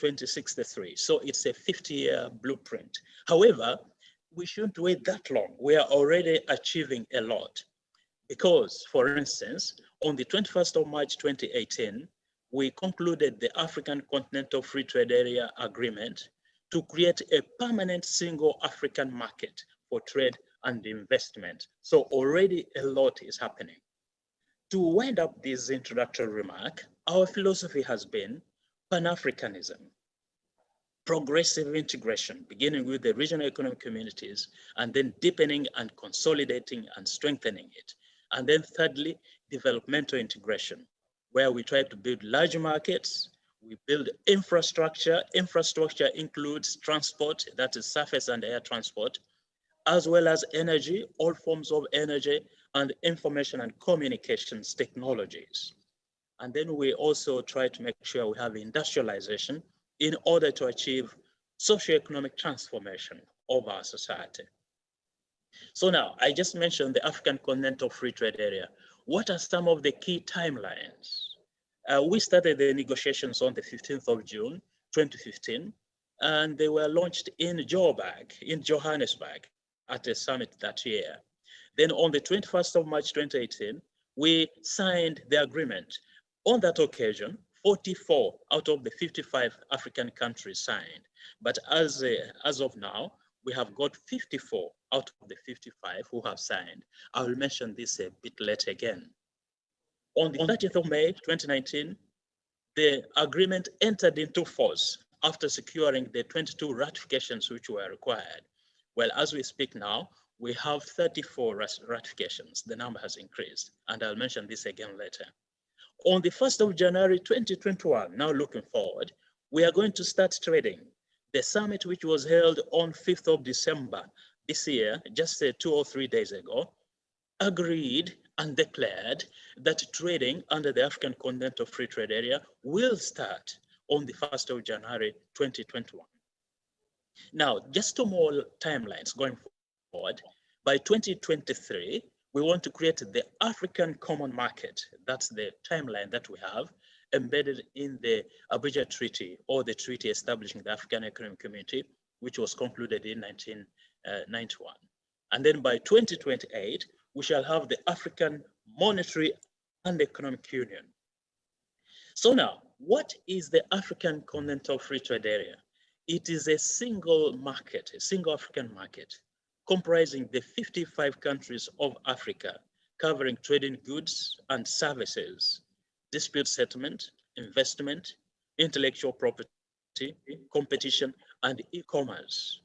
2063. So it's a 50-year blueprint. However, we shouldn't wait that long. We are already achieving a lot because, for instance, on the 21st of March 2018, we concluded the African Continental Free Trade Area Agreement to create a permanent single African market for trade and investment. So already a lot is happening. To wind up this introductory remark, our philosophy has been Pan-Africanism, progressive integration, beginning with the regional economic communities, and then deepening and consolidating and strengthening it. And then thirdly, developmental integration, where we try to build large markets, we build infrastructure. Infrastructure includes transport, that is surface and air transport, as well as energy, all forms of energy, and information and communications technologies. And then we also try to make sure we have industrialization in order to achieve socioeconomic transformation of our society. So now, I just mentioned the African Continental Free Trade Area. What are some of the key timelines? We started the negotiations on the 15th of June, 2015, and they were launched in Johannesburg, at a summit that year. Then on the 21st of March 2018, we signed the agreement. On that occasion, 44 out of the 55 African countries signed. But as of now, we have got 54 out of the 55 who have signed. I will mention this a bit later again. On the 30th of May 2019, the agreement entered into force after securing the 22 ratifications which were required. Well, as we speak now, we have 34 ratifications. The number has increased, and I'll mention this again later. On the 1st of January 2021, now looking forward, we are going to start trading. The summit, which was held on 5th of December this year, just 2 or 3 days ago, agreed and declared that trading under the African Continental Free Trade Area will start on the 1st of January 2021. Now, just 2 more timelines going forward. By 2023, we want to create the African Common Market. That's the timeline that we have embedded in the Abuja Treaty, or the treaty establishing the African Economic Community, which was concluded in 1991. And then by 2028, we shall have the African Monetary and Economic Union. So now, what is the African Continental Free Trade Area? It is a single market, a single African market, comprising the 55 countries of Africa, covering trading goods and services, dispute settlement, investment, intellectual property, competition, and e-commerce.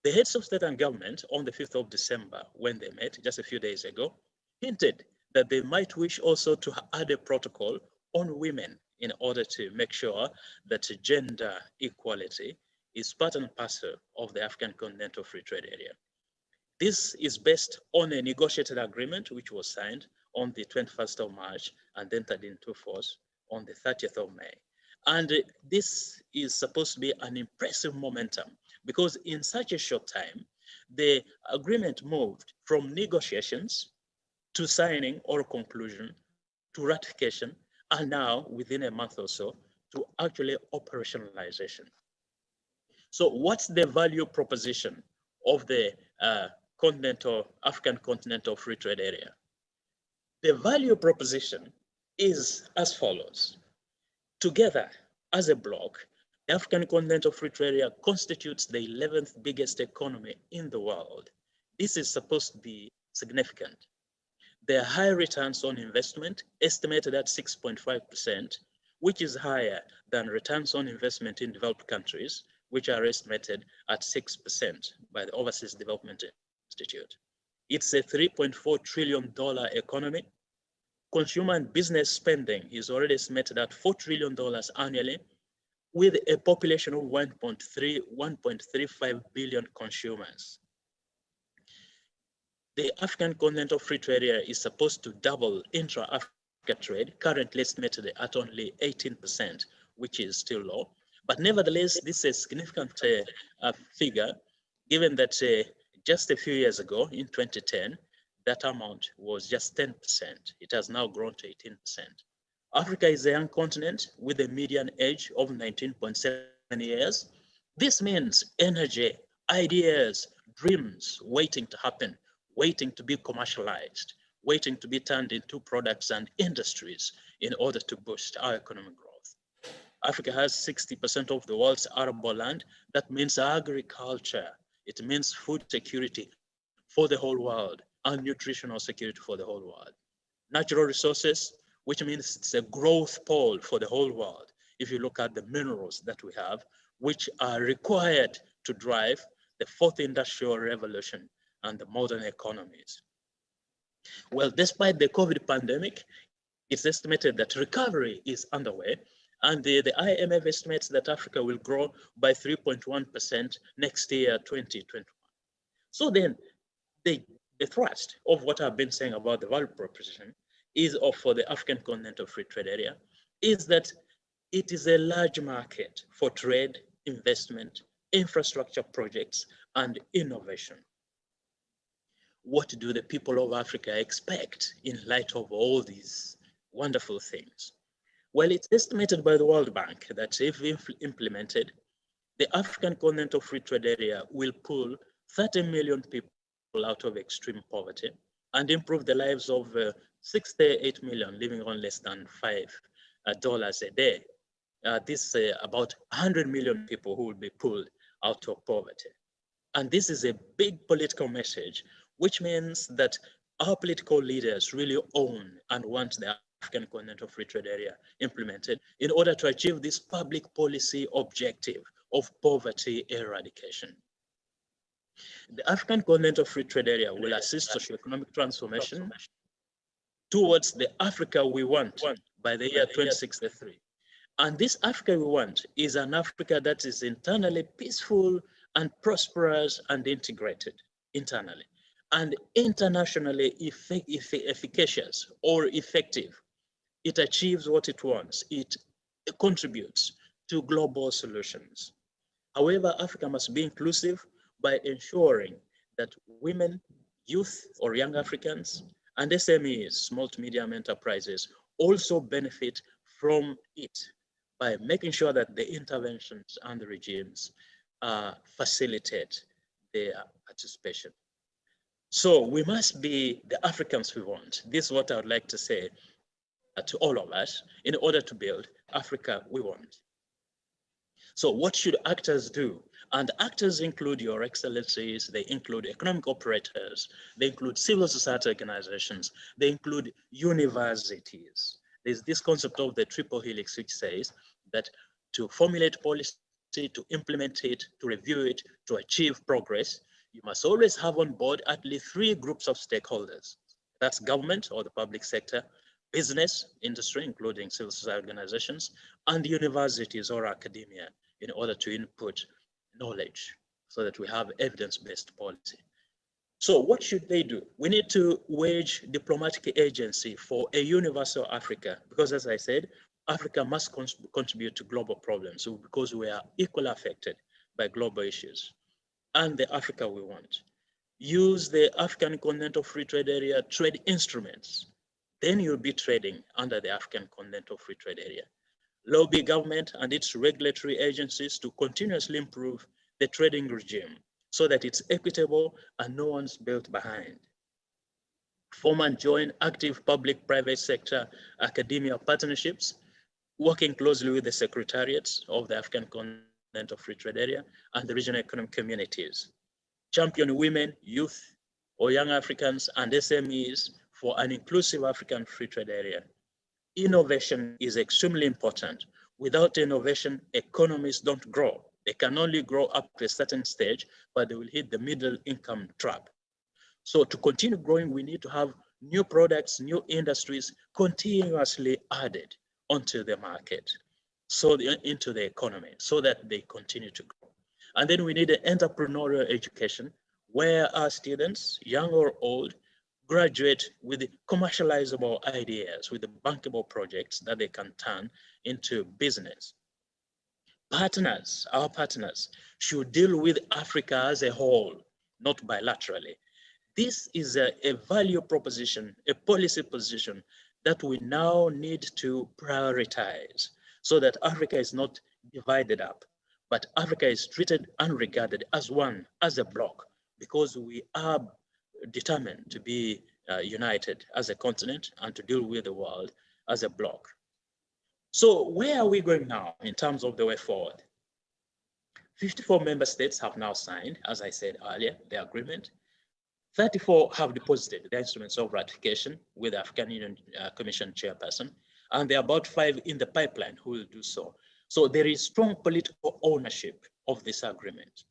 The heads of state and government on the 5th of December, when they met just a few days ago, hinted that they might wish also to add a protocol on women in order to make sure that gender equality is part and parcel of the African Continental Free Trade Area. This is based on a negotiated agreement which was signed on the 21st of March and entered into force on the 30th of May. And this is supposed to be an impressive momentum, because in such a short time, the agreement moved from negotiations to signing or conclusion to ratification, and now within a month or so to actually operationalization. So what's the value proposition of the African Continental Free Trade Area? The value proposition is as follows. Together as a bloc, the African Continental Free Trade Area constitutes the 11th biggest economy in the world. This is supposed to be significant. There are high returns on investment, estimated at 6.5%, which is higher than returns on investment in developed countries, which are estimated at 6% by the Overseas Development Institute. It's a $3.4 trillion economy. Consumer and business spending is already estimated at $4 trillion annually, with a population of 1.35 billion consumers. The African Continental Free Trade Area is supposed to double intra-Africa trade, currently estimated at only 18%, which is still low. But nevertheless, this is a significant figure, given that just a few years ago, in 2010, that amount was just 10%. It has now grown to 18%. Africa is a young continent with a median age of 19.7 years. This means energy, ideas, dreams waiting to happen, waiting to be commercialized, waiting to be turned into products and industries in order to boost our economic growth. Africa has 60% of the world's arable land. That means agriculture. It means food security for the whole world and nutritional security for the whole world. Natural resources, which means it's a growth pole for the whole world. If you look at the minerals that we have, which are required to drive the fourth industrial revolution and the modern economies. Well, despite the COVID pandemic, it's estimated that recovery is underway, and the IMF estimates that Africa will grow by 3.1% next year, 2021. So then, the thrust of what I've been saying about the value proposition is for the African Continental Free Trade Area is that it is a large market for trade, investment, infrastructure projects, and innovation. What do the people of Africa expect in light of all these wonderful things? Well, it's estimated by the World Bank that if implemented, the African Continental Free Trade Area will pull 30 million people out of extreme poverty and improve the lives of 68 million living on less than $5 a day. This is about 100 million people who will be pulled out of poverty. And this is a big political message, which means that our political leaders really own and want the African Continental Free Trade Area implemented in order to achieve this public policy objective of poverty eradication. The African Continental Free Trade Area will assist socio-economic transformation towards the Africa we want by the year 2063. And this Africa we want is an Africa that is internally peaceful and prosperous and integrated internally, and internationally efficacious or effective. It achieves what it wants. It contributes to global solutions. However, Africa must be inclusive by ensuring that women, youth or young Africans, and SMEs, small to medium enterprises, also benefit from it by making sure that the interventions and the regimes facilitate their participation. So we must be the Africans we want. This is what I would like to say to all of us in order to build Africa we want. So what should actors do? And actors include your excellencies, they include economic operators, they include civil society organizations, they include universities. There's this concept of the triple helix, which says that to formulate policy, to implement it, to review it, to achieve progress, you must always have on board at least 3 groups of stakeholders. That's government or the public sector, business, industry, including civil society organizations, and universities or academia in order to input knowledge so that we have evidence-based policy. So what should they do? We need to wage diplomatic agency for a universal Africa, because as I said, Africa must contribute to global problems because we are equally affected by global issues. And the Africa we want. Use the African Continental Free Trade Area trade instruments. Then you'll be trading under the African Continental Free Trade Area. Lobby government and its regulatory agencies to continuously improve the trading regime so that it's equitable and no one's built behind. Form and join active public-private sector academia partnerships, working closely with the secretariats of the African Continental Free Trade Area and the regional economic communities. Champion women, youth, or young Africans and SMEs for an inclusive African Free Trade Area. Innovation is extremely important. Without innovation, economies don't grow. They can only grow up to a certain stage, but they will hit the middle income trap. So to continue growing, we need to have new products, new industries continuously added onto the market, so into the economy, so that they continue to grow. And then we need an entrepreneurial education where our students, young or old, graduate with commercializable ideas, with the bankable projects that they can turn into business. Partners, our partners, should deal with Africa as a whole, not bilaterally. This is a value proposition, a policy position that we now need to prioritize so that Africa is not divided up. but Africa is treated and regarded as one, as a bloc, because we are determined to be united as a continent and to deal with the world as a bloc. So where are we going now in terms of the way forward? 54 member states have now signed, as I said earlier, the agreement. 34 have deposited their instruments of ratification with the African Union Commission chairperson, and there are about 5 in the pipeline who will do so. So there is strong political ownership of this agreement.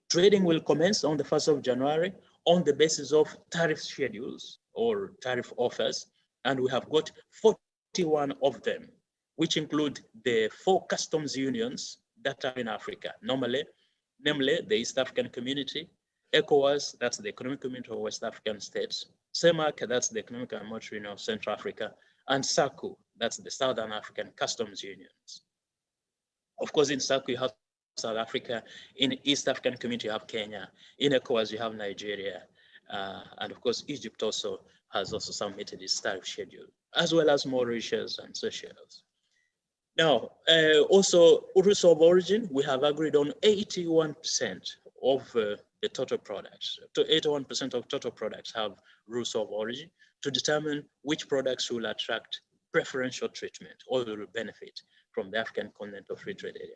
Trading will commence on the 1st of January on the basis of tariff schedules or tariff offers, and we have got 41 of them, which include the 4 customs unions that are in Africa, namely the East African Community, ECOWAS, that's the Economic Community of West African States, CEMAC, that's the Economic and Monetary Union of Central Africa, and SACU, that's the Southern African Customs Unions. Of course, in SACU, you have South Africa. In East African Community, you have Kenya. In ECOWAS, you have Nigeria. And of course, Egypt also has also submitted its tariff schedule, as well as Mauritius and Seychelles. Now, also, rules of origin, we have agreed on 81% of the total products. 81% of total products have rules of origin to determine which products will attract preferential treatment or will benefit from the African Continental Free Trade Area.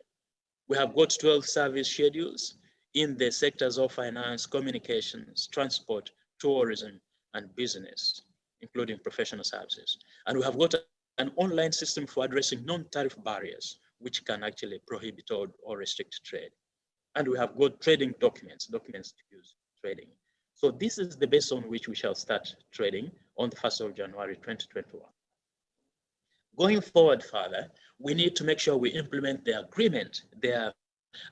We have got 12 service schedules in the sectors of finance, communications, transport, tourism, and business, including professional services. And we have got an online system for addressing non-tariff barriers, which can actually prohibit or restrict trade. And we have got trading documents to use trading. So this is the base on which we shall start trading on the 1st of January, 2021. Going forward further, we need to make sure we implement the agreement. The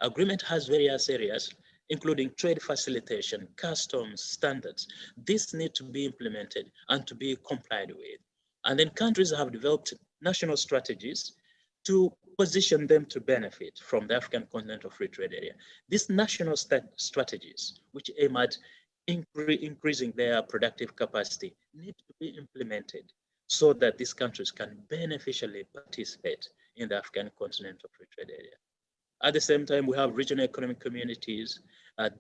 agreement has various areas, including trade facilitation, customs, standards. This need to be implemented and to be complied with. And then countries have developed national strategies to position them to benefit from the African Continental Free Trade Area. These national strategies, which aim at increasing their productive capacity, need to be implemented so that these countries can beneficially participate in the African Continental Free Trade Area. At the same time, we have regional economic communities.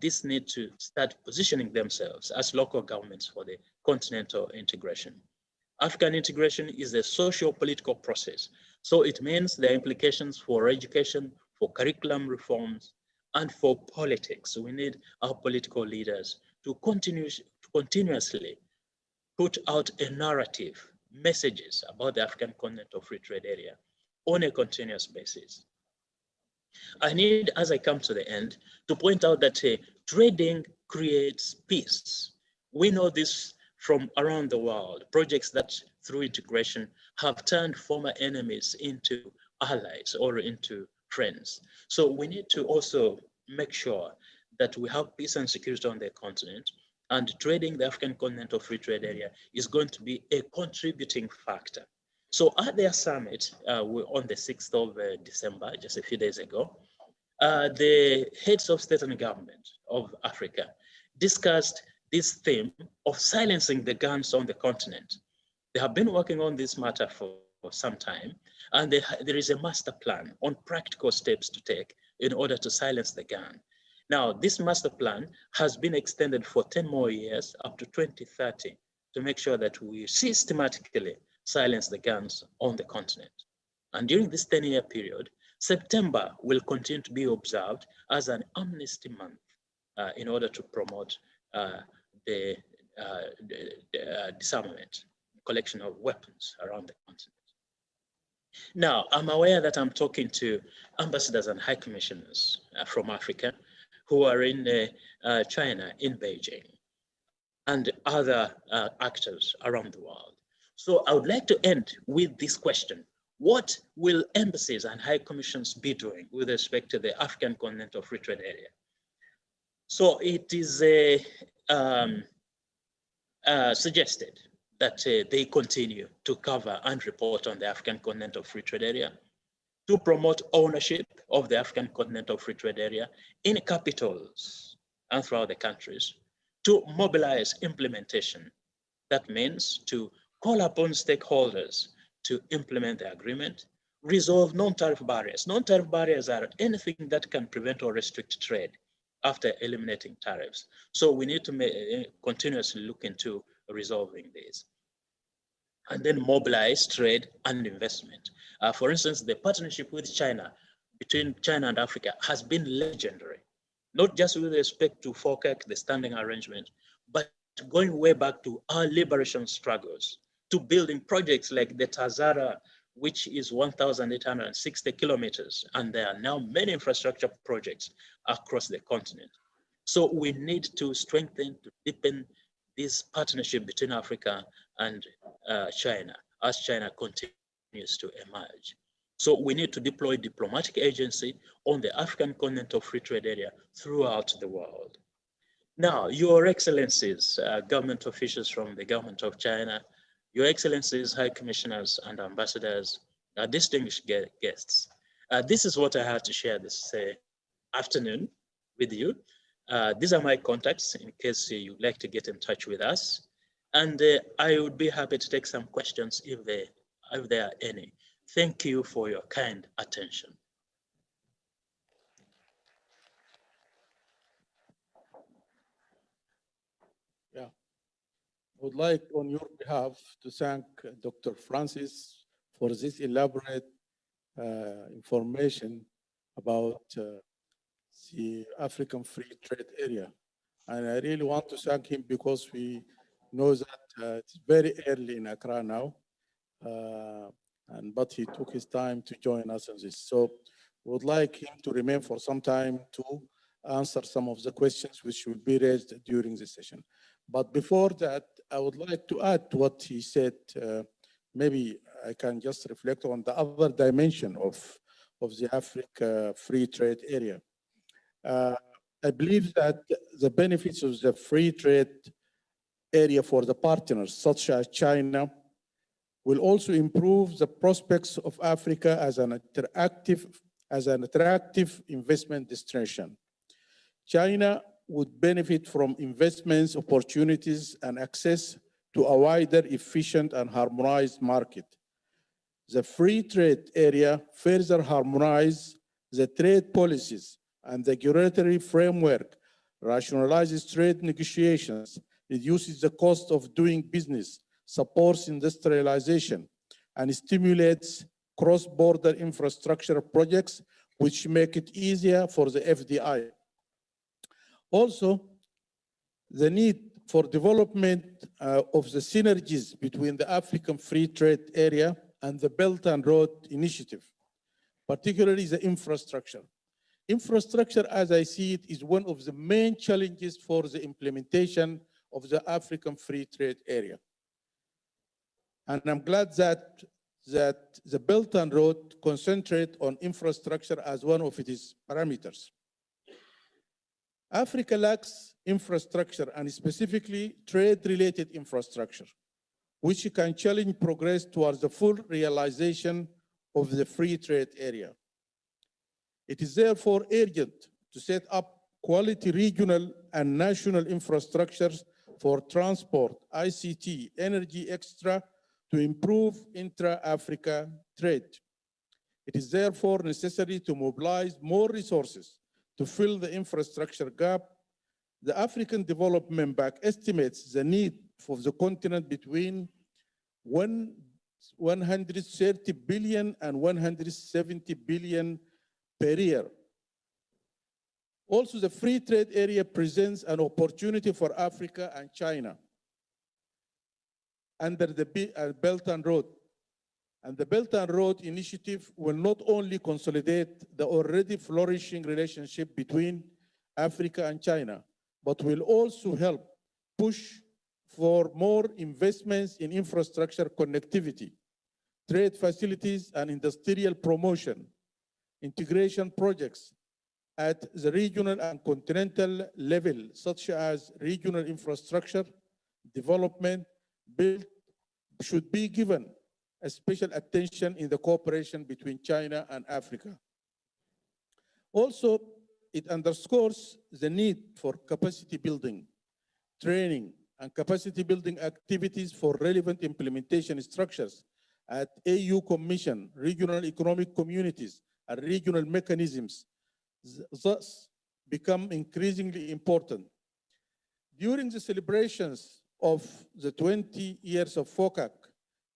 These need to start positioning themselves as local governments for the continental integration. African integration is a socio-political process. So it means there are implications for education, for curriculum reforms, and for politics. So we need our political leaders to continuously put out a narrative, messages about the African Continental Free Trade Area on a continuous basis. I need, as I come to the end, to point out that trading creates peace. We know this from around the world, projects that through integration have turned former enemies into allies or into friends. So we need to also make sure that we have peace and security on the continent, and trading the African Continental Free Trade Area is going to be a contributing factor. So at their summit on the 6th of December, just a few days ago, the heads of state and government of Africa discussed this theme of silencing the guns on the continent. They have been working on this matter for some time, and there is a master plan on practical steps to take in order to silence the gun. Now, this master plan has been extended for 10 more years up to 2030 to make sure that we systematically silence the guns on the continent. And during this 10-year period, September will continue to be observed as an amnesty month in order to promote the disarmament, collection of weapons around the continent. Now, I'm aware that I'm talking to ambassadors and high commissioners from Africa who are in China, in Beijing, and other actors around the world. So I would like to end with this question. What will embassies and high commissions be doing with respect to the African Continental Free Trade Area? So it is suggested that they continue to cover and report on the African Continental Free Trade Area, to promote ownership of the African Continental Free Trade Area in capitals and throughout the countries, to mobilize implementation. That means to call upon stakeholders to implement the agreement, resolve non-tariff barriers. Non-tariff barriers are anything that can prevent or restrict trade after eliminating tariffs. So we need to continuously look into resolving these. And then mobilize trade and investment. For instance, the partnership with China, between China and Africa, has been legendary, not just with respect to FOCAC, the standing arrangement, but going way back to our liberation struggles, to building projects like the Tazara, which is 1,860 kilometers, and there are now many infrastructure projects across the continent. So we need to strengthen, to deepen this partnership between Africa and China as China continues to emerge. So we need to deploy diplomatic agency on the African Continental Free Trade Area throughout the world. Now, Your Excellencies, government officials from the government of China, Your Excellencies, High Commissioners and Ambassadors, distinguished guests, this is what I had to share this afternoon with you. These are my contacts in case you'd like to get in touch with us. And I would be happy to take some questions if there are any. Thank you for your kind attention. Yeah, I would like on your behalf to thank Dr. Francis for this elaborate information about the African Free Trade Area. And I really want to thank him because we know that it's very early in Accra now, but he took his time to join us on this. So we would like him to remain for some time to answer some of the questions which will be raised during the session. But before that, I would like to add to what he said. Maybe I can just reflect on the other dimension of the Africa Free Trade Area. I believe that the benefits of the free trade area for the partners, such as China, will also improve the prospects of Africa as an attractive investment destination. China would benefit from investments, opportunities, and access to a wider, efficient, and harmonized market. The free trade area further harmonizes the trade policies and the regulatory framework, rationalizes trade negotiations, reduces the cost of doing business, supports industrialization, and stimulates cross-border infrastructure projects which make it easier for the FDI. Also, the need for development of the synergies between the African Free Trade Area and the Belt and Road Initiative, particularly the infrastructure. Infrastructure, as I see it, is one of the main challenges for the implementation of the African Free Trade Area. And I'm glad that the Belt and Road concentrate on infrastructure as one of its parameters. Africa lacks infrastructure, and specifically trade-related infrastructure, which can challenge progress towards the full realization of the free trade area. It is therefore urgent to set up quality regional and national infrastructures for transport, ICT, energy, etc., to improve intra-Africa trade. It is therefore necessary to mobilize more resources to fill the infrastructure gap. The African Development Bank estimates the need for the continent between 130 billion and 170 billion per year. Also, the free trade area presents an opportunity for Africa and China under the Belt and Road. And the Belt and Road Initiative will not only consolidate the already flourishing relationship between Africa and China, but will also help push for more investments in infrastructure connectivity, trade facilities, and industrial promotion, integration projects at the regional and continental level, such as regional infrastructure development should be given a special attention in the cooperation between China and Africa. Also, it underscores the need for capacity building, training, and capacity building activities for relevant implementation structures at AU Commission, regional economic communities, and regional mechanisms thus become increasingly important. During the celebrations of the 20 years of FOCAC,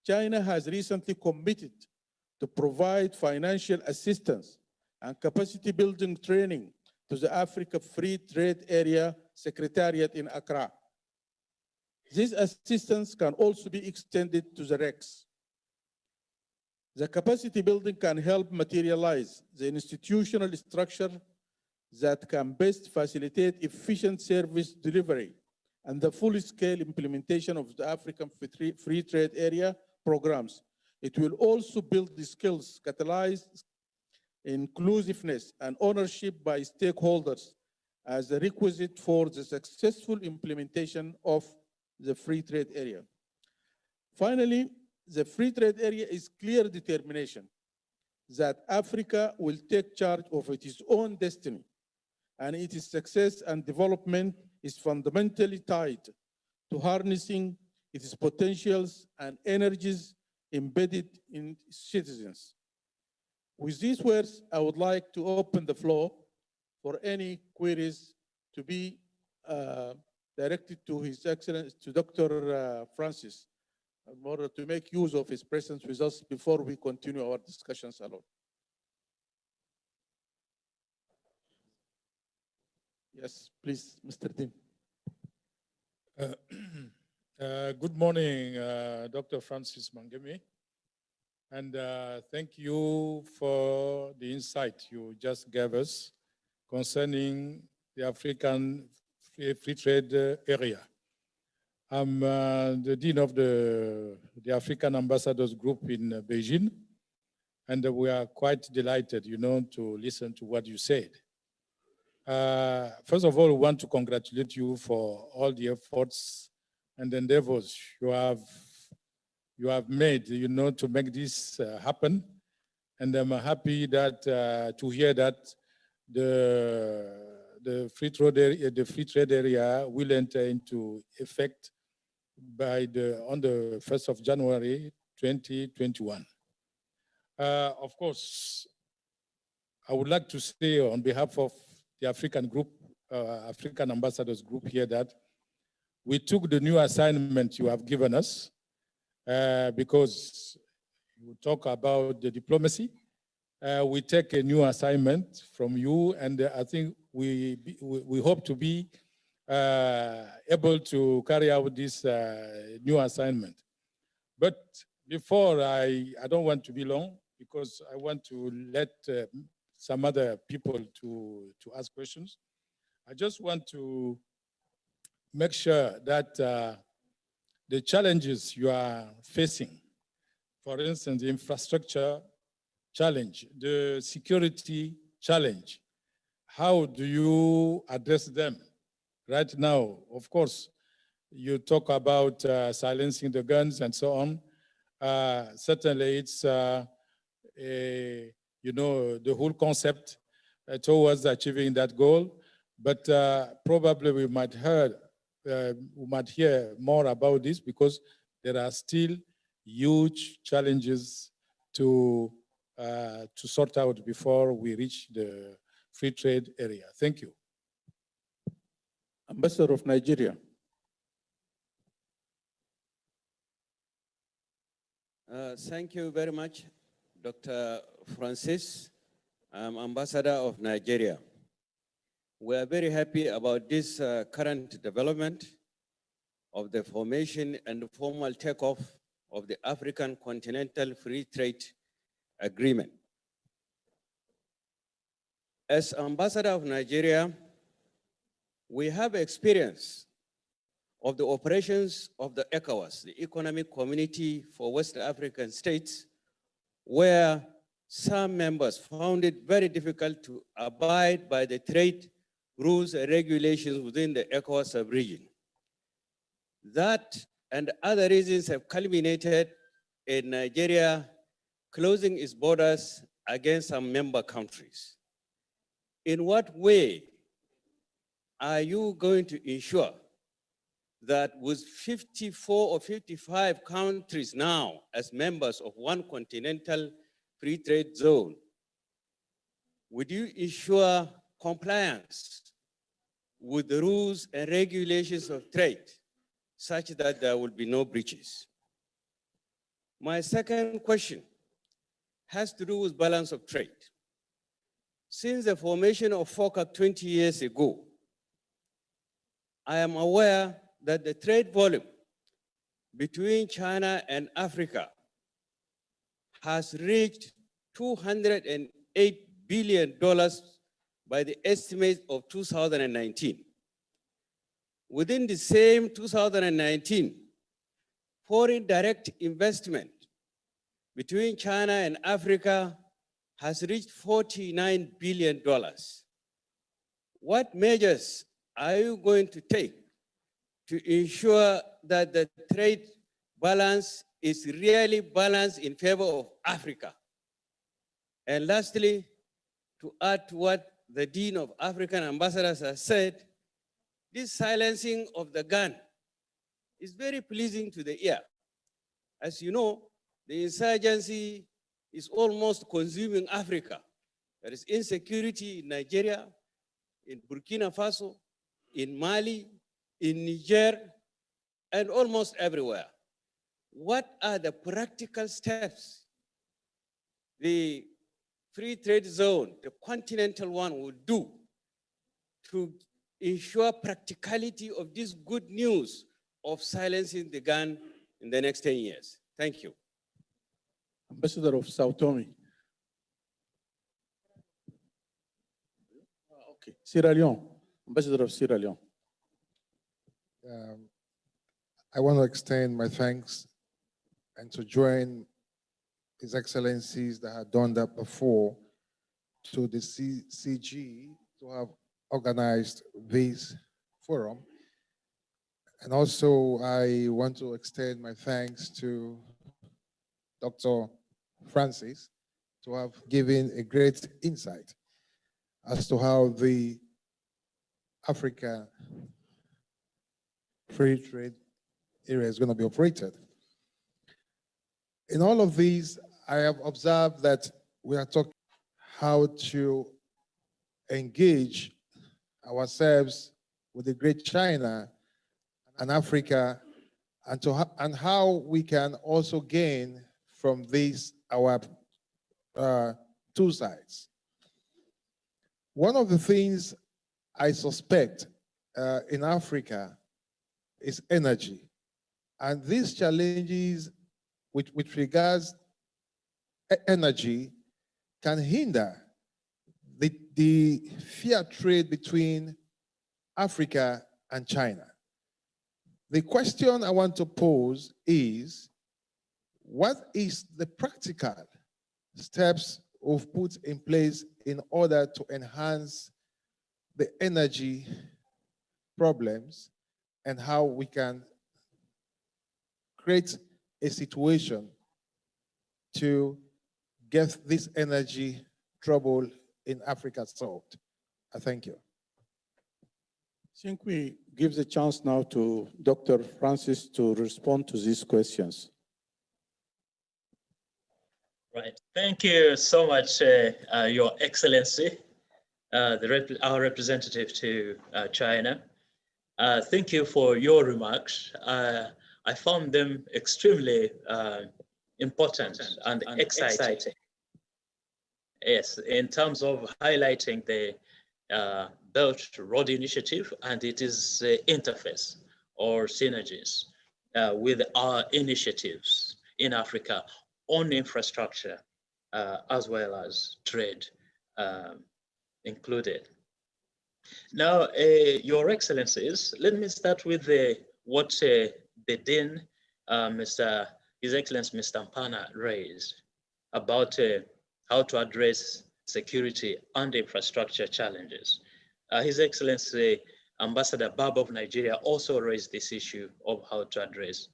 China has recently committed to provide financial assistance and capacity building training to the Africa Free Trade Area Secretariat in Accra. This assistance can also be extended to the REX. The capacity building can help materialize the institutional structure that can best facilitate efficient service delivery and the full-scale implementation of the African Free Trade Area programs. It will also build the skills, catalyze inclusiveness and ownership by stakeholders as a requisite for the successful implementation of the free trade area. Finally, the free trade area is clear determination that Africa will take charge of its own destiny, and its success and development is fundamentally tied to harnessing its potentials and energies embedded in citizens. With these words, I would like to open the floor for any queries to be directed to His Excellency, to Dr. Francis, in order to make use of his presence with us before we continue our discussions alone. Yes, please, Mr. Dean. Good morning, Dr. Francis Mangemi, and thank you for the insight you just gave us concerning the African Free Trade Area. I'm the Dean of the African Ambassadors Group in Beijing, and we are quite delighted, to listen to what you said. First of all, we want to congratulate you for all the efforts and endeavors you have made, to make this happen. And I'm happy that to hear that the free trade area will enter into effect on the 1st of January 2021. Of course, I would like to say on behalf of the African Ambassadors Group here that we took the new assignment you have given us because you talk about the diplomacy. We take a new assignment from you, and I think we hope to be able to carry out this new assignment. But before, I don't want to be long because I want to let some other people to ask questions. I just want to make sure that the challenges you are facing, for instance, the infrastructure challenge, the security challenge, how do you address them right now? Of course, you talk about silencing the guns and so on. Certainly, it's the whole concept towards achieving that goal. But probably we might hear more about this because there are still huge challenges to sort out before we reach the free trade area. Thank you. Ambassador of Nigeria. Thank you very much, Dr. Francis. I'm Ambassador of Nigeria. We are very happy about this current development of the formation and formal takeoff of the African Continental Free Trade Agreement. As Ambassador of Nigeria, we have experience of the operations of the ECOWAS, the Economic Community for West African States, where some members found it very difficult to abide by the trade rules and regulations within the ECOWAS sub-region. That and other reasons have culminated in Nigeria closing its borders against some member countries. In what way are you going to ensure that with 54 or 55 countries now as members of one continental free trade zone, would you ensure compliance with the rules and regulations of trade such that there will be no breaches? My second question has to do with balance of trade. Since the formation of FOCA 20 years ago, I am aware that the trade volume between China and Africa has reached $208 billion by the estimate of 2019. Within the same 2019, foreign direct investment between China and Africa has reached $49 billion. What measures are you going to take to ensure that the trade balance is really balanced in favor of Africa? And lastly, to add to what the Dean of African Ambassadors has said, this silencing of the gun is very pleasing to the ear. As you know, the insurgency is almost consuming Africa. There is insecurity in Nigeria, in Burkina Faso, in Mali, in Niger, and almost everywhere. What are the practical steps the free trade zone, the continental one, will do to ensure practicality of this good news of silencing the gun in the next 10 years? Thank you. Ambassador of Sao Tome. Okay, Sierra Leone, Ambassador of Sierra Leone. I want to extend my thanks and to join His Excellencies that had done that before to the CCG to have organized this forum. And also I want to extend my thanks to Dr. Francis to have given a great insight as to how the Africa free trade area is going to be operated. In all of these, I have observed that we are talking how to engage ourselves with the great China and Africa, and how we can also gain from these our two sides. One of the things I suspect in Africa is energy, and these challenges with regards energy can hinder the fair trade between Africa and China. The question I want to pose is, what is the practical steps we've put in place in order to enhance the energy problems and how we can create a situation to get this energy trouble in Africa solved? I thank you. I think we give the chance now to Dr. Francis to respond to these questions. Right. Thank you so much, Your Excellency, our representative to China. Thank you for your remarks. I found them extremely important and exciting. Yes, in terms of highlighting the Belt Road Initiative and its interface or synergies with our initiatives in Africa on infrastructure as well as trade included. Now, Your Excellencies, let me start with what the Dean, His Excellency Mr. Mpana raised about how to address security and infrastructure challenges. His Excellency Ambassador Baba of Nigeria also raised this issue of how to address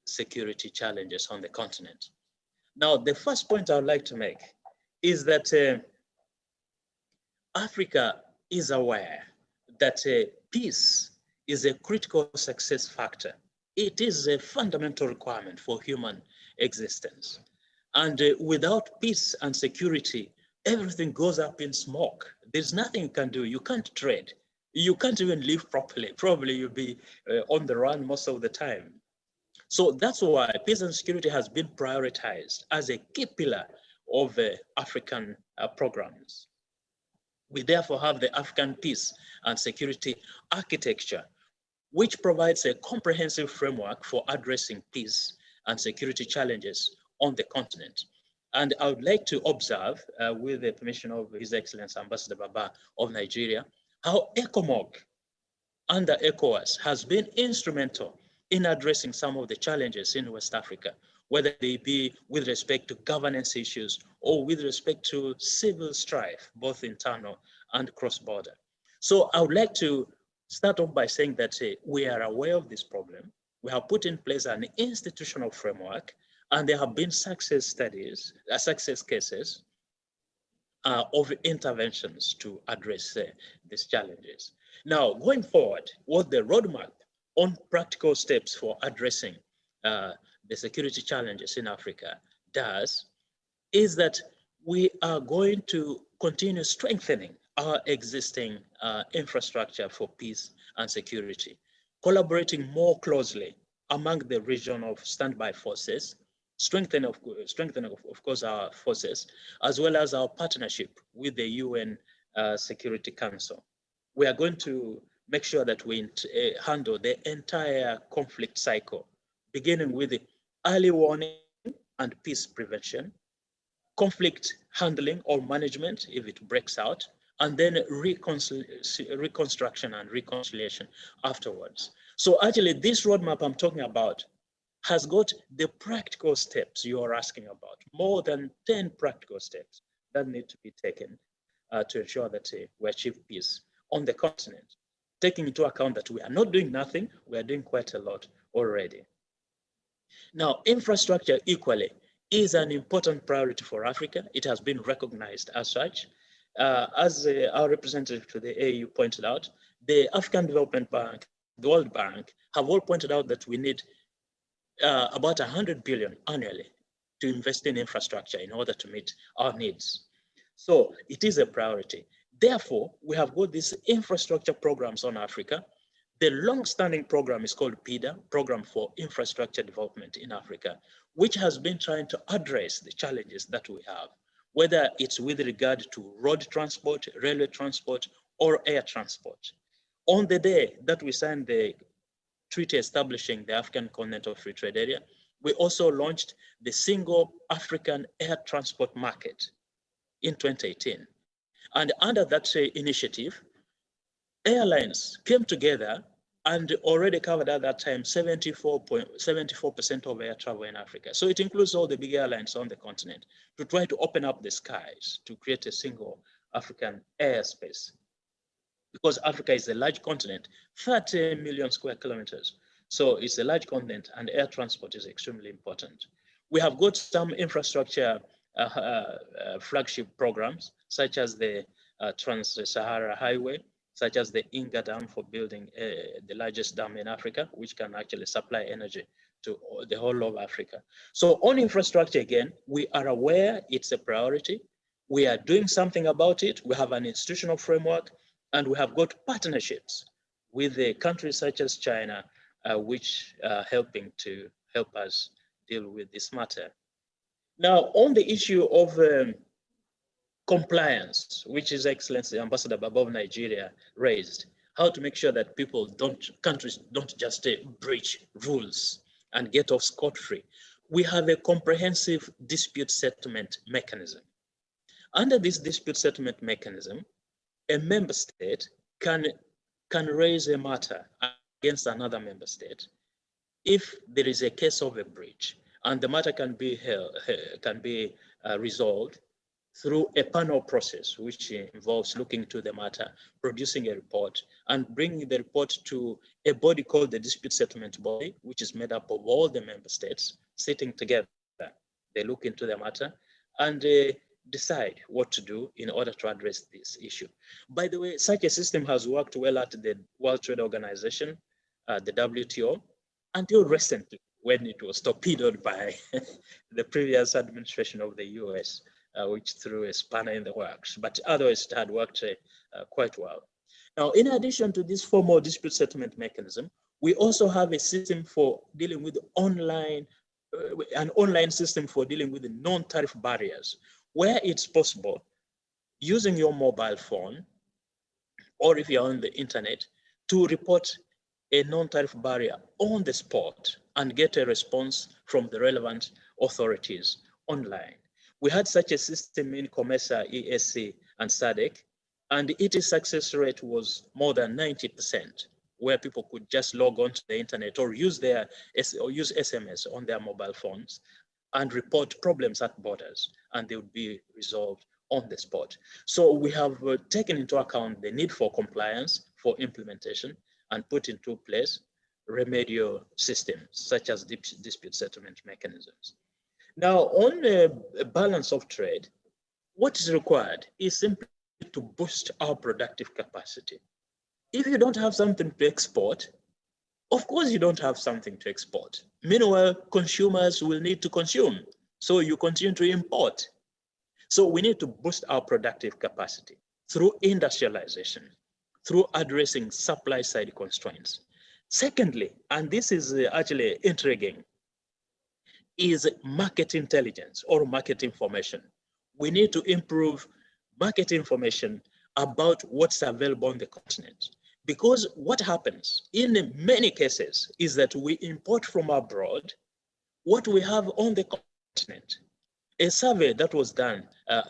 security challenges on the continent. Now, the first point I would like to make is that Africa is aware that peace is a critical success factor. It is a fundamental requirement for human existence. And without peace and security, everything goes up in smoke. There's nothing you can do. You can't trade. You can't even live properly. Probably you'll be on the run most of the time. So that's why peace and security has been prioritized as a key pillar of African programs. We therefore have the African Peace and Security Architecture, which provides a comprehensive framework for addressing peace and security challenges on the continent. And I would like to observe, with the permission of His Excellency Ambassador Baba of Nigeria, how ECOMOG under ECOWAS has been instrumental in addressing some of the challenges in West Africa, whether they be with respect to governance issues or with respect to civil strife, both internal and cross-border. So I would like to start off by saying that we are aware of this problem. We have put in place an institutional framework, and there have been success studies, success cases of interventions to address these challenges. Now, going forward, what the roadmap on practical steps for addressing the security challenges in Africa does is that we are going to continue strengthening our existing infrastructure for peace and security, collaborating more closely among the regional standby forces, strengthening of course our forces, as well as our partnership with the UN Security Council. We are going to make sure that we handle the entire conflict cycle, beginning with the early warning and peace prevention, conflict handling or management if it breaks out, and then reconstruction and reconciliation afterwards. So actually this roadmap I'm talking about has got the practical steps you are asking about, more than 10 practical steps that need to be taken to ensure that we achieve peace on the continent, taking into account that we are not doing nothing, we are doing quite a lot already. Now, infrastructure equally is an important priority for Africa. It has been recognized as such. As our representative to the AU pointed out, the African Development Bank, the World Bank, have all pointed out that we need about 100 billion annually to invest in infrastructure in order to meet our needs. So it is a priority. Therefore, we have got these infrastructure programs on Africa. The long-standing program is called PIDA, Program for Infrastructure Development in Africa, which has been trying to address the challenges that we have, whether it's with regard to road transport, railway transport, or air transport. On the day that we signed the treaty establishing the African Continental Free Trade Area, we also launched the Single African Air Transport Market in 2018. And under that initiative, airlines came together and already covered at that time 74% of air travel in Africa. So it includes all the big airlines on the continent to try to open up the skies to create a single African airspace. Because Africa is a large continent, 30 million square kilometers. So it's a large continent and air transport is extremely important. We have got some infrastructure flagship programs, such as the Trans-Sahara Highway, such as the Inga Dam for building the largest dam in Africa, which can actually supply energy to the whole of Africa. So on infrastructure, again, we are aware it's a priority. We are doing something about it. We have an institutional framework, and we have got partnerships with the countries such as China, which are helping to help us deal with this matter. Now, on the issue of compliance, which His Excellency Ambassador Baba of Nigeria raised, how to make sure that countries don't just breach rules and get off scot-free. We have a comprehensive dispute settlement mechanism. Under this dispute settlement mechanism, a member state can raise a matter against another member state if there is a case of a breach, and the matter can be resolved through a panel process, which involves looking to the matter, producing a report, and bringing the report to a body called the Dispute Settlement Body, which is made up of all the member states sitting together. They look into the matter, and decide what to do in order to address this issue. By the way, such a system has worked well at the World Trade Organization, the WTO, until recently when it was torpedoed by the previous administration of the US, which threw a spanner in the works, but otherwise it had worked quite well. Now, in addition to this formal dispute settlement mechanism, we also have a system for dealing with online, an online system for dealing with the non-tariff barriers, where it's possible, using your mobile phone, or if you're on the internet, to report a non-tariff barrier on the spot and get a response from the relevant authorities online. We had such a system in COMESA, ESC, and SADC, and its success rate was more than 90%, where people could just log on to the internet or use SMS on their mobile phones and report problems at borders, and they would be resolved on the spot. So we have taken into account the need for compliance, for implementation, and put into place remedial systems such as dispute settlement mechanisms. Now, on the balance of trade, what is required is simply to boost our productive capacity. If you don't have something to export, of course you don't have something to export. Meanwhile, consumers will need to consume, so you continue to import. So we need to boost our productive capacity through industrialization, through addressing supply side constraints. Secondly, and this is actually intriguing, is market intelligence or market information. We need to improve market information about what's available on the continent. Because what happens in many cases is that we import from abroad what we have on the continent. A survey that was done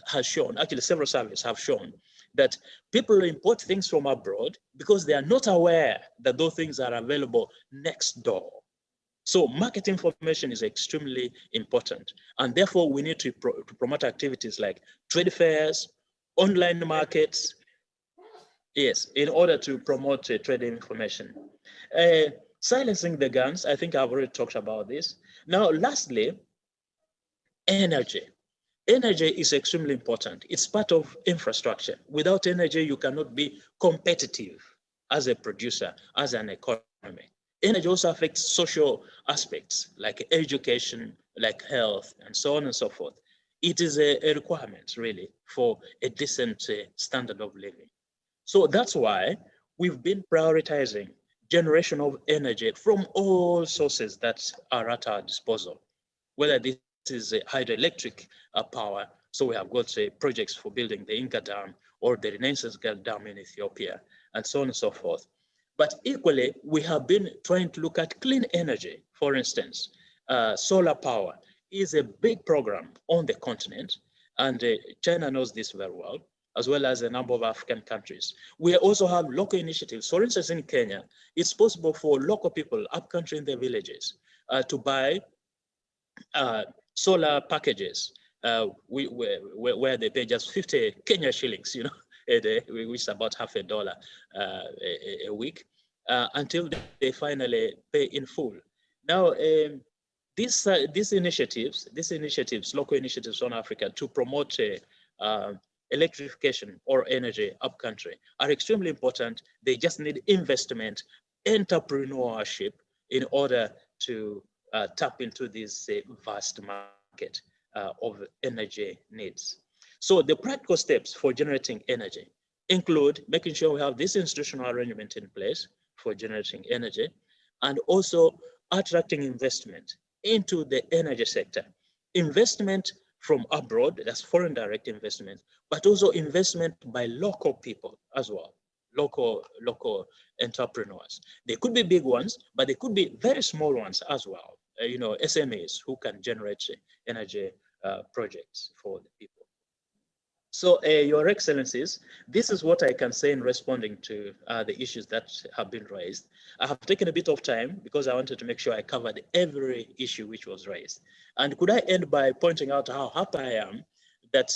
has shown, actually several surveys have shown, that people import things from abroad because they are not aware that those things are available next door. So market information is extremely important. And therefore we need to promote activities like trade fairs, online markets, yes, in order to promote trade information. Silencing the guns, I think I've already talked about this. Now, lastly, energy. Energy is extremely important. It's part of infrastructure. Without energy, you cannot be competitive as a producer, as an economy. Energy also affects social aspects like education, like health, and so on and so forth. It is a requirement, really, for a decent standard of living. So that's why we've been prioritizing generation of energy from all sources that are at our disposal, whether this is hydroelectric power. So we have got projects for building the Inga Dam or the Renaissance Girl Dam in Ethiopia, and so on and so forth. But equally, we have been trying to look at clean energy. For instance, solar power is a big program on the continent, and China knows this very well as a number of African countries. We also have local initiatives. For instance, in Kenya, it's possible for local people up country in their villages to buy solar packages where they pay just 50 Kenya shillings, a day, which is about $50 a week, until they finally pay in full. Now, these initiatives, local initiatives on Africa to promote electrification or energy upcountry are extremely important. They just need investment, entrepreneurship in order to tap into this vast market of energy needs. So the practical steps for generating energy include making sure we have this institutional arrangement in place for generating energy, and also attracting investment into the energy sector. Investment from abroad, that's foreign direct investment, but also investment by local people as well, local entrepreneurs. They could be big ones, but they could be very small ones as well. SMEs who can generate energy projects for the people. So, Your Excellencies, this is what I can say in responding to the issues that have been raised. I have taken a bit of time because I wanted to make sure I covered every issue which was raised. And could I end by pointing out how happy I am that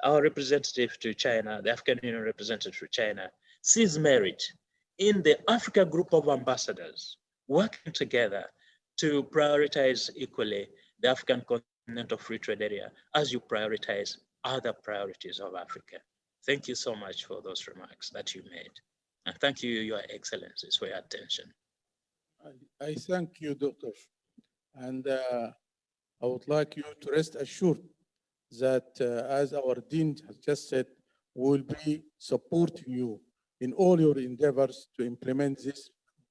our representative to China, the African Union representative to China, sees merit in the Africa group of ambassadors working together to prioritize equally the African Continental Free Trade Area as you prioritize other priorities of Africa. Thank you so much for those remarks that you made. And thank you, Your Excellencies, for your attention. I thank you, Doctor. And I would like you to rest assured that, as our Dean has just said, we will be supporting you in all your endeavors to implement this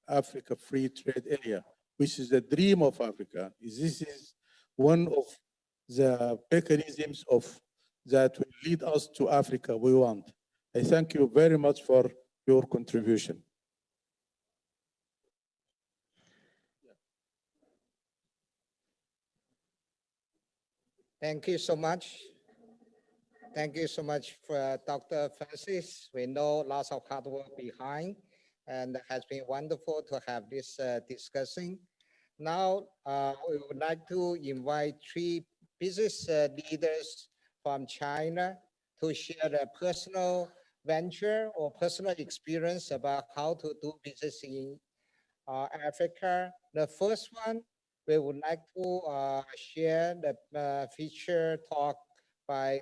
Africa Free Trade Area, which is the dream of Africa. This is one of the mechanisms that will lead us to Africa we want. I thank you very much for your contribution. Thank you so much. Thank you so much for Dr. Francis. We know lots of hard work behind, and it has been wonderful to have this discussing. Now, we would like to invite 3 business leaders from China to share their personal venture or personal experience about how to do business in Africa. The first one, we would like to share the feature talk by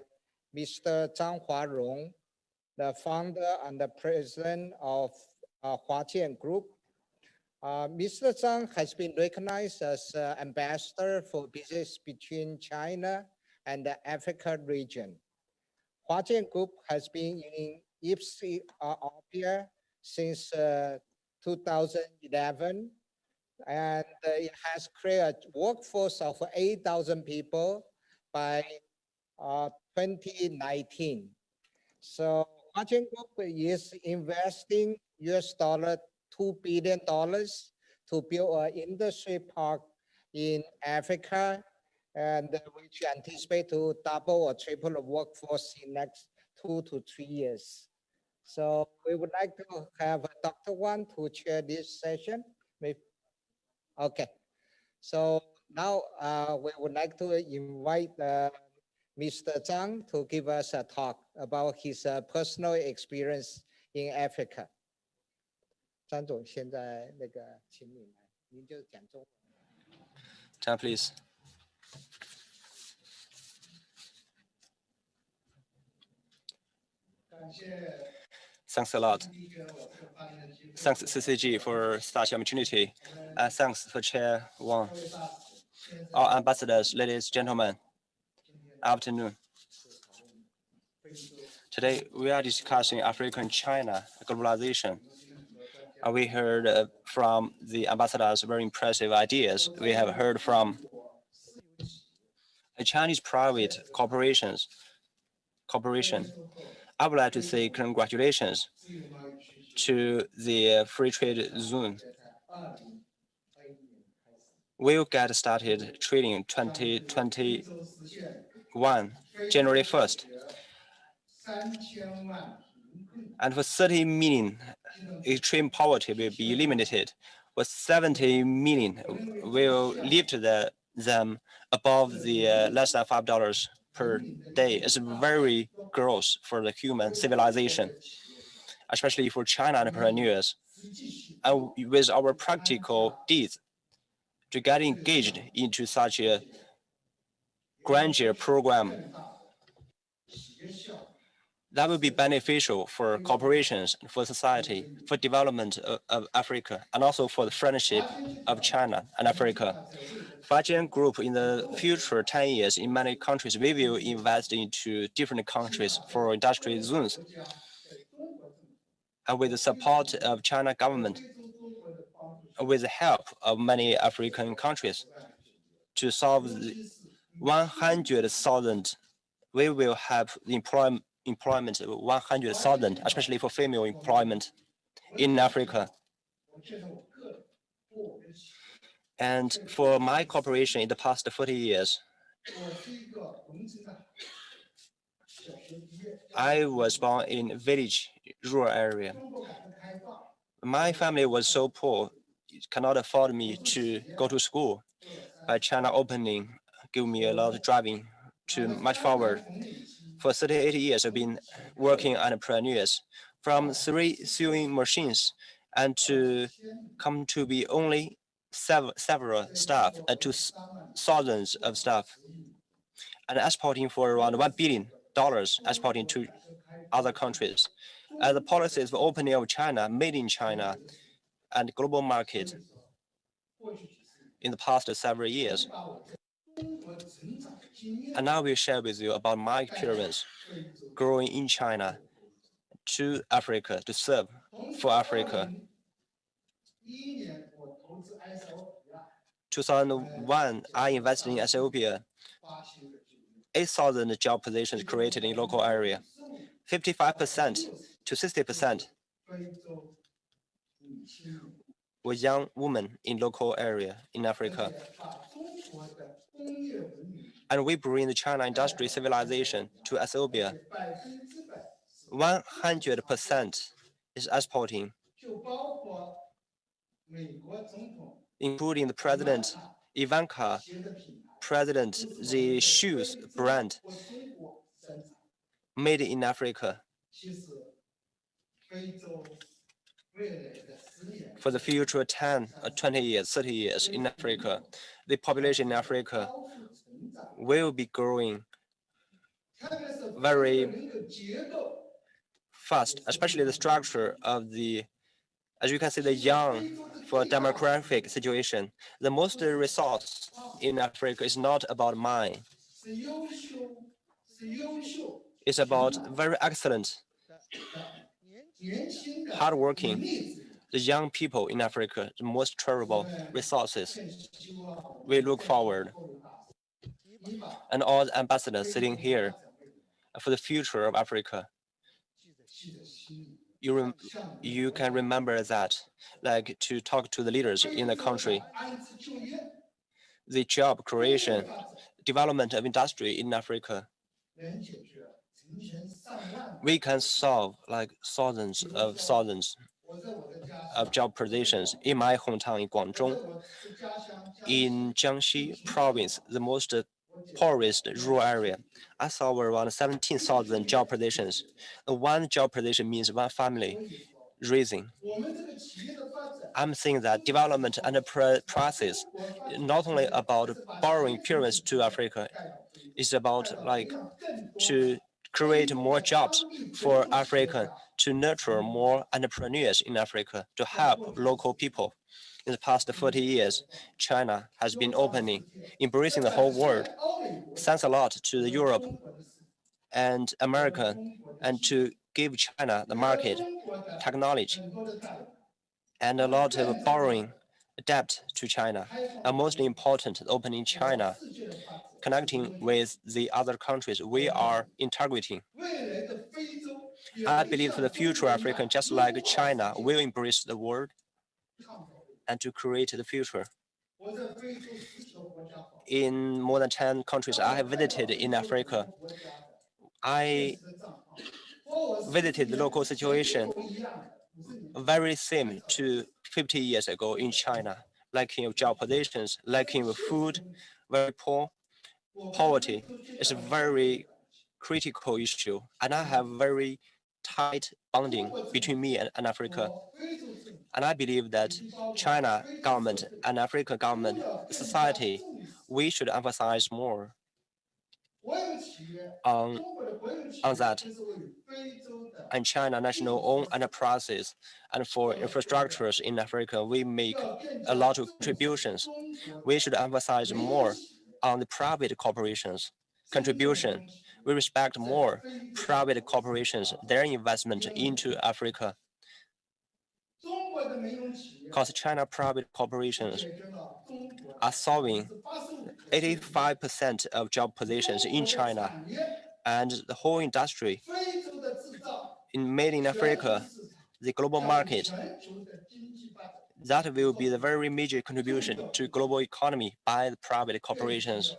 Mr. Zhang Huarong, the founder and the president of Huajian Group. Mr. Zhang has been recognized as ambassador for business between China and the Africa region. Huajian Group has been in Ethiopia since 2011, and it has created a workforce of 8,000 people by 2019. So Huajian Group is investing $2 billion to build an industry park in Africa, and which anticipate to double or triple the workforce in next 2 to 3 years. So we would like to have Dr. Wan to chair this session. Okay. So now we would like to invite Mr. Zhang to give us a talk about his personal experience in Africa. 张总，现在那个，请你来，您就讲中文。Zhang, please. Thanks a lot. Thanks CCG for such opportunity. Thanks for Chair Wang. Our ambassadors, ladies and gentlemen, afternoon. Today we are discussing Africa and China globalization. We heard from the ambassadors very impressive ideas. We have heard from the Chinese private corporation. I would like to say congratulations to the free trade zone. We'll get started trading in 2021, January 1st. And for 30 million, extreme poverty will be eliminated. For 70 million, will lift them above the less than $5 per day. It's very gross for the human civilization, especially for China entrepreneurs. And with our practical deeds to get engaged into such a grandeur program, that will be beneficial for corporations, for society, for development of Africa, and also for the friendship of China and Africa. Huajian Group in the future 10 years in many countries, we will invest into different countries for industrial zones. And with the support of China government, with the help of many African countries, to solve the 100,000, we will have the employment of 100,000, especially for female employment in Africa. And for my corporation in the past 40 years, I was born in a village, rural area. My family was so poor, it cannot afford me to go to school. By China opening, give me a lot of driving to much forward. For 38 years, I've been working entrepreneurs, from 3 sewing machines and to come to be only several staff to thousands of staff, and exporting for around 1 billion exporting to other countries. As the policies for opening of China, made in China, and global market in the past several years. And now I will share with you about my experience growing in China to Africa, to serve for Africa. 2001, I invested in Ethiopia. 8,000 job positions created in local area. 55% to 60% were young women in local area in Africa. And we bring the China industry civilization to Ethiopia. 100% is exporting, including the president, Ivanka, president, the shoes brand made in Africa. For the future 10, 20 years, 30 years in Africa, the population in Africa will be growing very fast, especially the structure of the, as you can see, the young for demographic situation. The most resource in Africa is not about mine. It's about very excellent, hardworking, the young people in Africa, the most terrible resources. We look forward, and all the ambassadors sitting here for the future of Africa. You can remember that, like to talk to the leaders in the country. The job creation, development of industry in Africa. We can solve like thousands of job positions in my hometown in Guangdong. In Jiangxi province, the most poorest rural area, I saw around 17,000 job positions. One job position means one family raising. I'm saying that development enterprises not only about borrowing pyramid to Africa, it's about like to create more jobs for Africa, to nurture more entrepreneurs in Africa, to help local people. In the past 40 years, China has been opening, embracing the whole world. Thanks a lot to the Europe and America, and to give China the market, technology, and a lot of borrowing debt to China. And most important, opening China, connecting with the other countries, we are integrating. I believe for the future Africa, just like China, will embrace the world and to create the future. In more than 10 countries I have visited in Africa, I visited the local situation very same to 50 years ago in China, lacking of job positions, lacking of food, very poor. Poverty is a very critical issue, and I have very tight bonding between me and Africa. And I believe that China government and Africa government, society, we should emphasize more on that. And China national own enterprises and for infrastructures in Africa, we make a lot of contributions. We should emphasize more on the private corporations contribution. We respect more private corporations, their investment into Africa. Because China private corporations are solving 85% of job positions in China, and the whole industry made in Africa, the global market, that will be the very major contribution to global economy by the private corporations.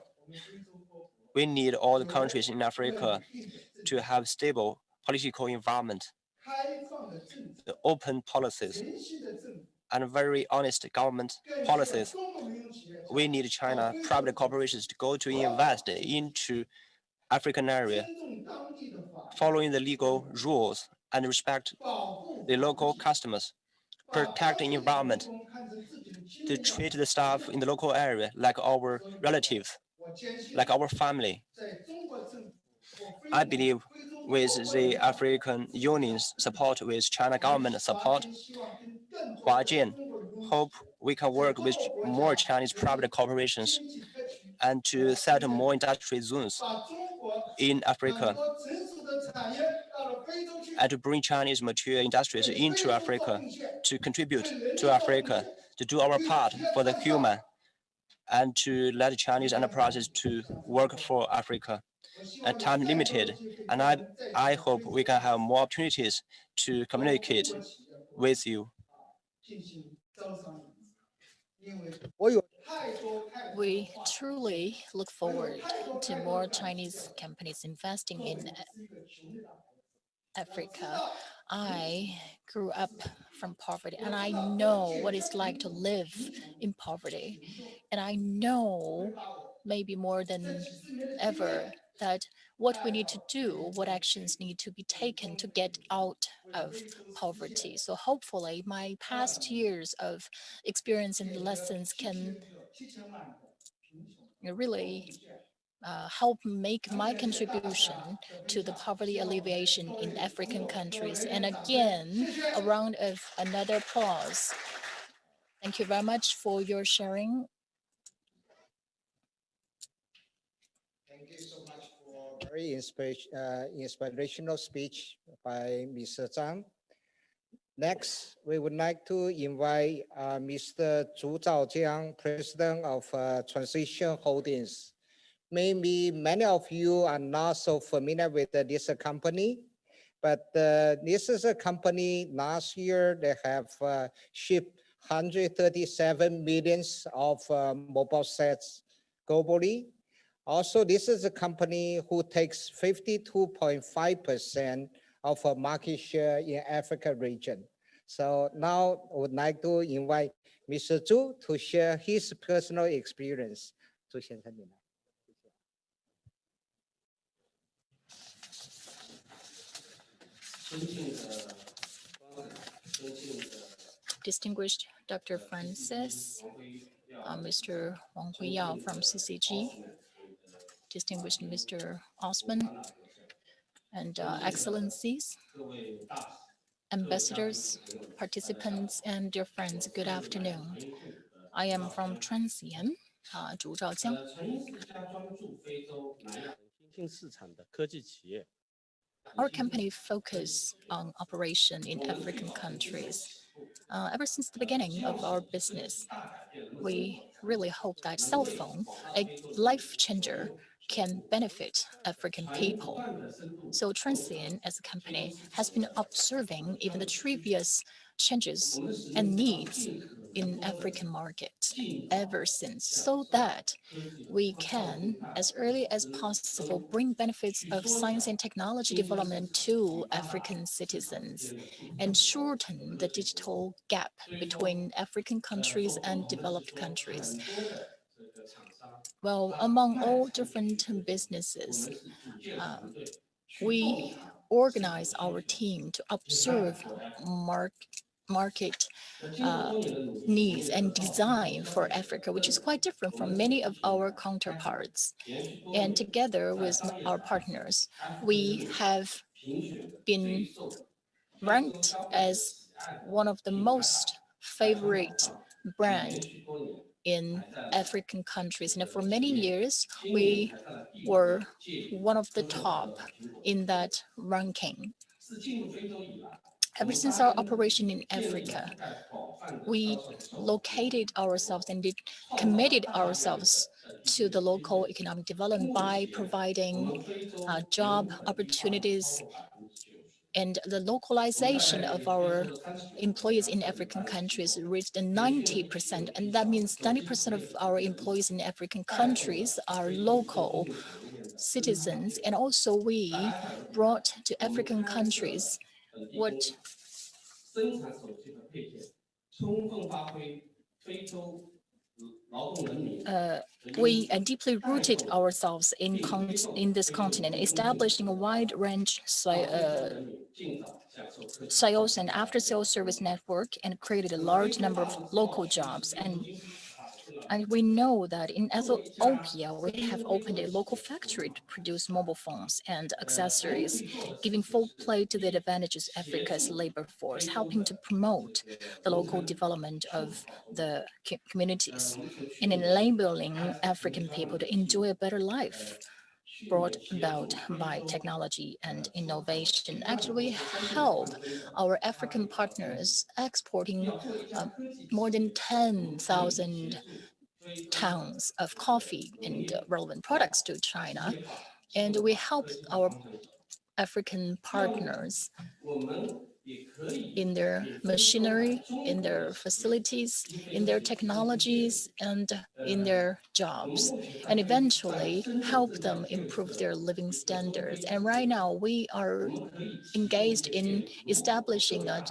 We need all the countries in Africa to have stable political environment, the open policies, and very honest government policies. We need China private corporations to go to invest into African area, following the legal rules and respect the local customers, protect the environment, to treat the staff in the local area like our relatives, like our family. I believe with the African Union's support, with China government support, Huajian hope we can work with more Chinese private corporations and to set more industry zones in Africa and to bring Chinese mature industries into Africa, to contribute to Africa, to do our part for the human, and to let Chinese enterprises to work for Africa. Time limited, and I hope we can have more opportunities to communicate with you. We truly look forward to more Chinese companies investing in Africa. I grew up from poverty, and I know what it's like to live in poverty. And I know maybe more than ever that what we need to do, what actions need to be taken to get out of poverty. So hopefully my past years of experience and lessons can really help make my contribution to the poverty alleviation in African countries. And again, a round of another applause. Thank you very much for your sharing. Thank you so much for very inspirational speech by Mr. Zhang. Next, we would like to invite Mr. Zhu Zhaojiang, President of Transition Holdings. Maybe many of you are not so familiar with this company, but this is a company last year they have shipped 137 millions of mobile sets globally. Also, this is a company who takes 52.5% of a market share in Africa region. So now I would like to invite Mr. Zhu to share his personal experience. Distinguished Dr. Francis, Mr. Wang Huiyao from CCG, distinguished Mr. Osman, and Excellencies, ambassadors, participants, and dear friends, good afternoon. I am from Transsion, Zhu Zhaojiang. Our company focuses on operation in African countries. Ever since the beginning of our business, we really hope that cell phone, a life changer, can benefit African people. So Transsion as a company has been observing even the previous changes and needs in African markets ever since, so that we can, as early as possible, bring benefits of science and technology development to African citizens and shorten the digital gap between African countries and developed countries. Well, among all different businesses, we organize our team to observe market needs and design for Africa, which is quite different from many of our counterparts. And together with our partners, we have been ranked as one of the most favorite brand in African countries. And for many years, we were one of the top in that ranking. Ever since our operation in Africa, we located ourselves and committed ourselves to the local economic development by providing job opportunities and the localization of our employees in African countries reached 90%. And that means 90% of our employees in African countries are local citizens. And also we brought to African countries what we deeply rooted ourselves in this continent, establishing a wide range sales and after-sales service network and created a large number of local jobs. And And we know that in Ethiopia, we have opened a local factory to produce mobile phones and accessories, giving full play to the advantages of Africa's labor force, helping to promote the local development of the communities and enabling African people to enjoy a better life brought about by technology and innovation. Actually, we help our African partners exporting more than 10,000 tons of coffee and relevant products to China. And we help our African partners in their machinery, in their facilities, in their technologies, and in their jobs, and eventually help them improve their living standards. And right now, we are engaged in establishing a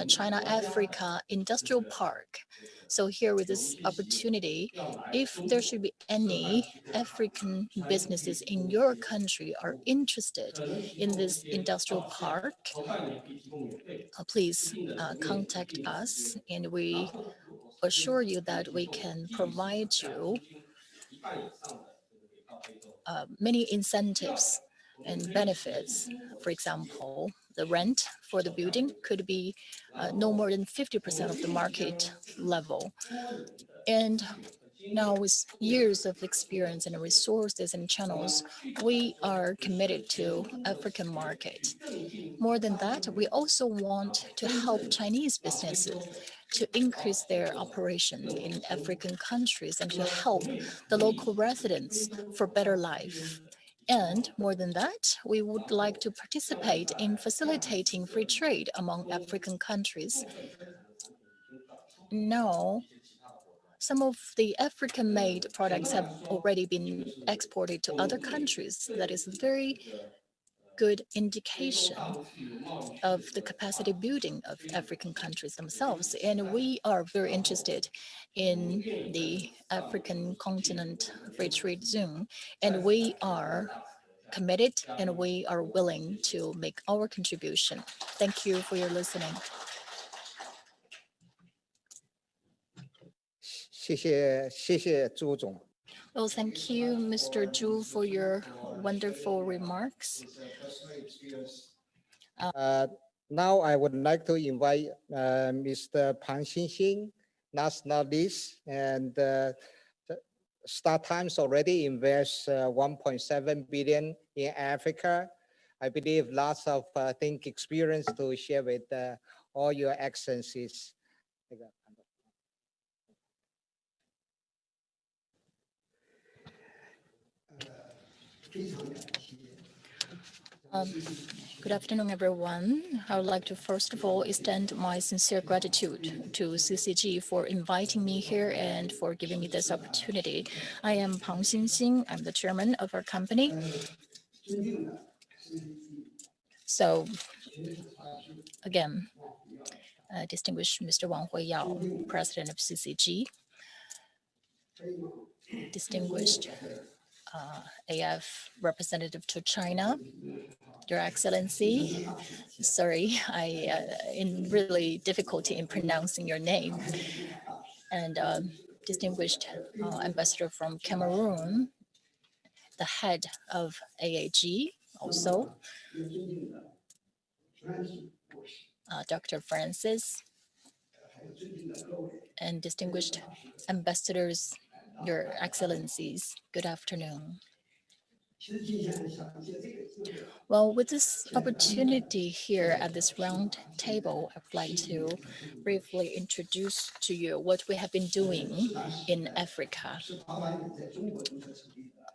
China-Africa industrial park. So here with this opportunity, if there should be any African businesses in your country are interested in this industrial park, please contact us, and we assure you that we can provide you many incentives and benefits. For example, the rent for the building could be no more than 50% of the market level. And now with years of experience and resources and channels, we are committed to African market. More than that, we also want to help Chinese businesses to increase their operation in African countries and to help the local residents for better life. And more than that, we would like to participate in facilitating free trade among African countries. Now, some of the African-made products have already been exported to other countries. That is a very good indication of the capacity building of African countries themselves. And we are very interested in the African continent free trade zone. And we are committed and we are willing to make our contribution. Thank you for your listening. 谢谢朱总。 Well, thank you, Mr. Zhu, for your wonderful remarks. Now I would like to invite Mr. Pang Xinxing, last not least, and Star Times already invests 1.7 billion in Africa. I believe lots of experience to share with all your excellencies. Good afternoon, everyone. I would like to first of all extend my sincere gratitude to CCG for inviting me here and for giving me this opportunity. I am Pang Xinxing. I'm the chairman of our company. So again, distinguished Mr. Wang Huiyao, president of CCG, distinguished AF representative to China, Your Excellency, sorry, I in really difficulty in pronouncing your name, and distinguished ambassador from Cameroon, the head of AAG also, Dr. Francis, and distinguished ambassadors, Your Excellencies, good afternoon. Well, with this opportunity here at this round table, I'd like to briefly introduce to you what we have been doing in Africa.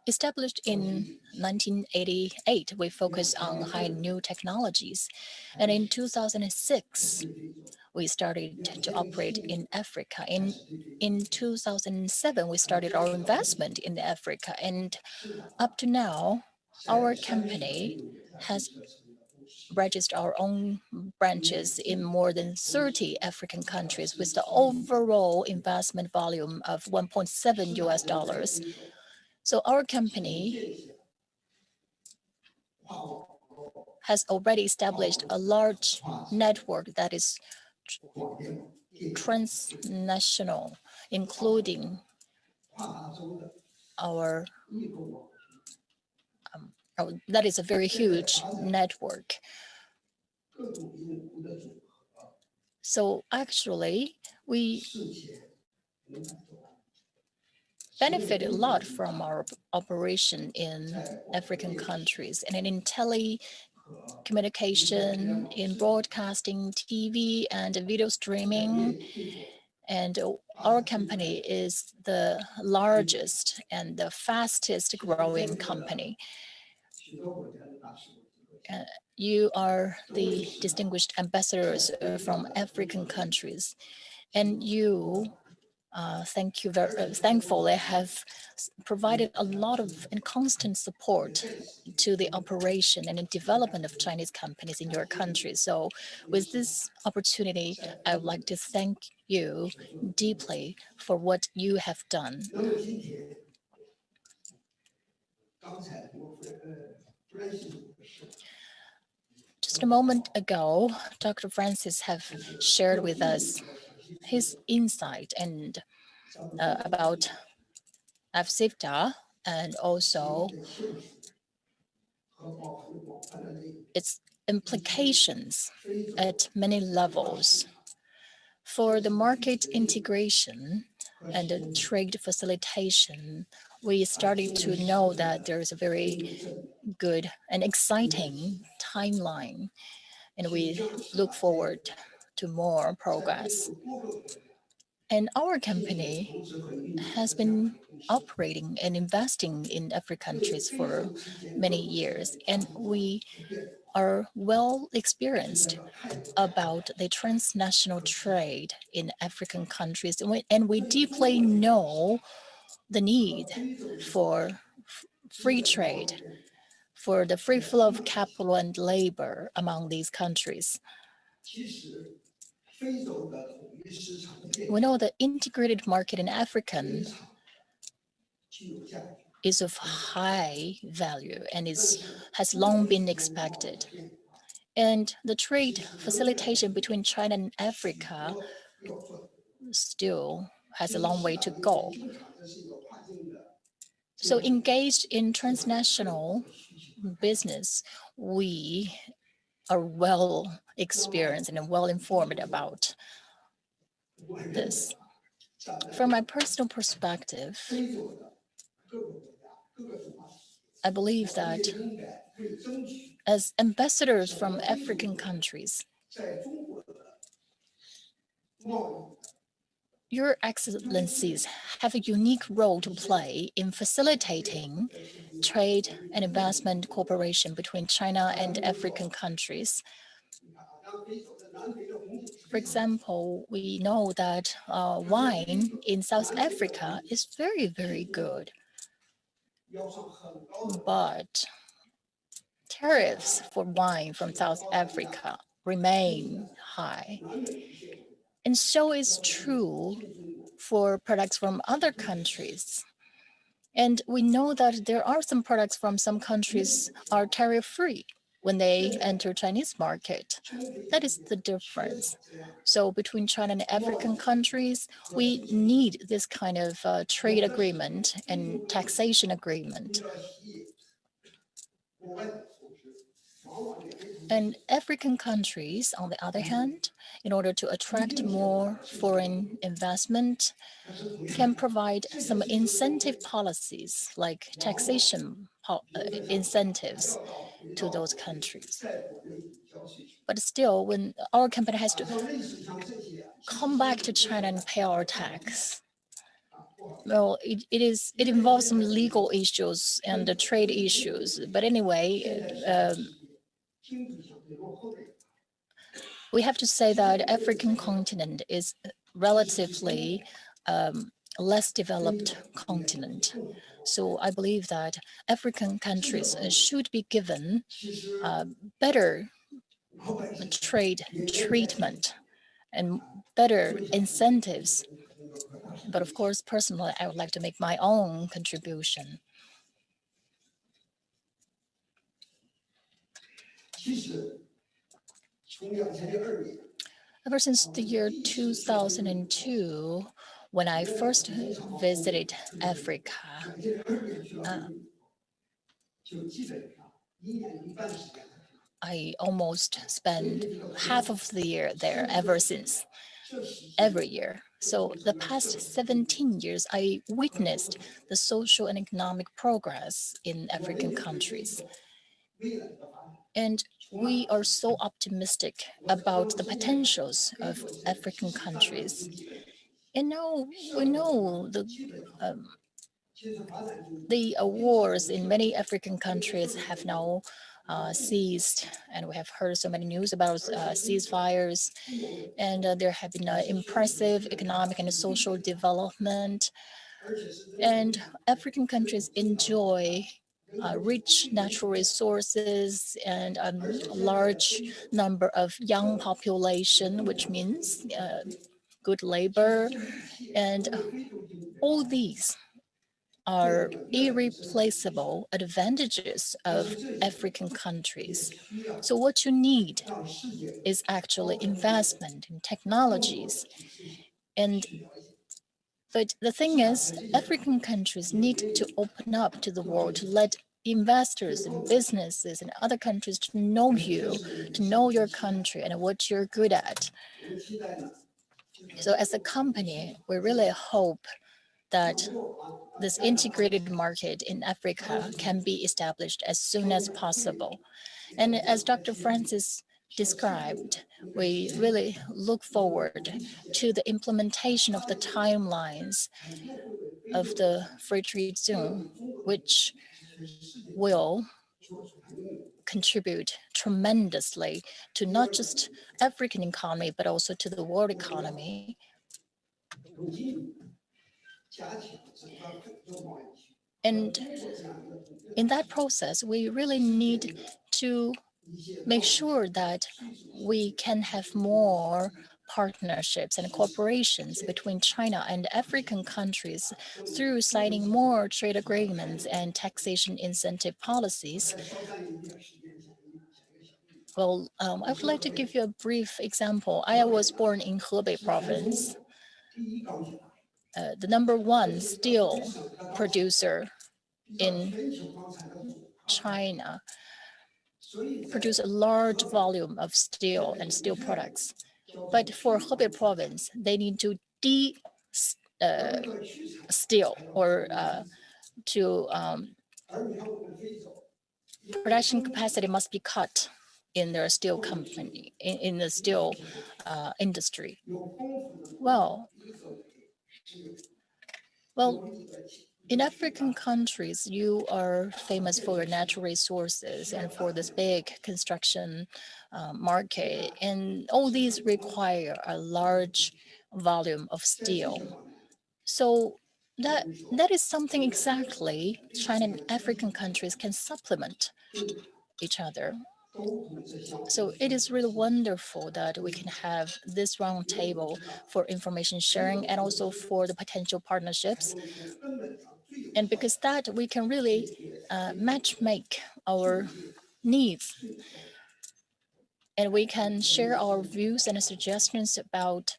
Established in 1988, we focus on high new technologies. And in 2006, we started to operate in Africa. In 2007, we started our investment in Africa. And up to now, our company has registered our own branches in more than 30 African countries with the overall investment volume of $1.7 US. So our company has already established a large network that is transnational, including that is a very huge network. So actually, we benefited a lot from our operation in African countries and in telecommunication, in broadcasting, TV, and video streaming. And our company is the largest and the fastest growing company. You are the distinguished ambassadors from African countries, and you thankfully have provided a lot of and constant support to the operation and the development of Chinese companies in your country. So with this opportunity, I would like to thank you deeply for what you have done. Just a moment ago, Dr. Francis have shared with us his insight and about AfCFTA and also its implications at many levels. For the market integration and the trade facilitation, we started to know that there is a very good and exciting timeline, and we look forward to more progress. And our company has been operating and investing in African countries for many years, and we are well experienced about the transnational trade in African countries, and we deeply know the need for free trade, for the free flow of capital and labor among these countries. We know the integrated market in African is of high value and has long been expected. And the trade facilitation between China and Africa still has a long way to go. So engaged in transnational business, we are well experienced and well informed about this. From my personal perspective, I believe that as ambassadors from African countries, Your Excellencies have a unique role to play in facilitating trade and investment cooperation between China and African countries. For example, we know that wine in South Africa is very, very good, but tariffs for wine from South Africa remain high. And so is true for products from other countries. And we know that there are some products from some countries are tariff-free when they enter Chinese market. That is the difference. So between China and African countries, we need this kind of trade agreement and taxation agreement. And African countries, on the other hand, in order to attract more foreign investment, can provide some incentive policies like taxation incentives to those countries. But still, when our company has to come back to China and pay our tax, well, it involves some legal issues and the trade issues. But anyway, we have to say that African continent is relatively less developed continent. So I believe that African countries should be given better trade treatment and better incentives. But of course, personally, I would like to make my own contribution. Ever since the year 2002, When I first visited Africa, I almost spend half of the year there ever since, every year. So the past 17 years, I witnessed the social and economic progress in African countries. And we are so optimistic about the potentials of African countries. And now we know the wars in many African countries have now ceased, and we have heard so many news about ceasefires, and there have been impressive economic and social development, and African countries enjoy rich natural resources and a large number of young population, which means good labor, and all these are irreplaceable advantages of African countries. So what you need is actually investment in technologies. But the thing is, African countries need to open up to the world, to let investors and businesses and other countries to know you, to know your country and what you're good at. So as a company, we really hope that this integrated market in Africa can be established as soon as possible. And as Dr. Francis described, we really look forward to the implementation of the timelines of the free trade zone, which will contribute tremendously to not just African economy, but also to the world economy. And in that process, we really need to make sure that we can have more partnerships and cooperations between China and African countries through signing more trade agreements and taxation incentive policies. Well, I would like to give you a brief example. I was born in Hebei province. The #1 steel producer in China produce a large volume of steel and steel products. But for Hebei province, they need to de-steel or production capacity must be cut in their steel company, in the steel industry. Well, in African countries, you are famous for your natural resources and for this big construction market. And all these require a large volume of steel. So that is something exactly China and African countries can supplement each other. So it is really wonderful that we can have this roundtable for information sharing and also for the potential partnerships. And because that we can really match make our needs. And we can share our views and suggestions about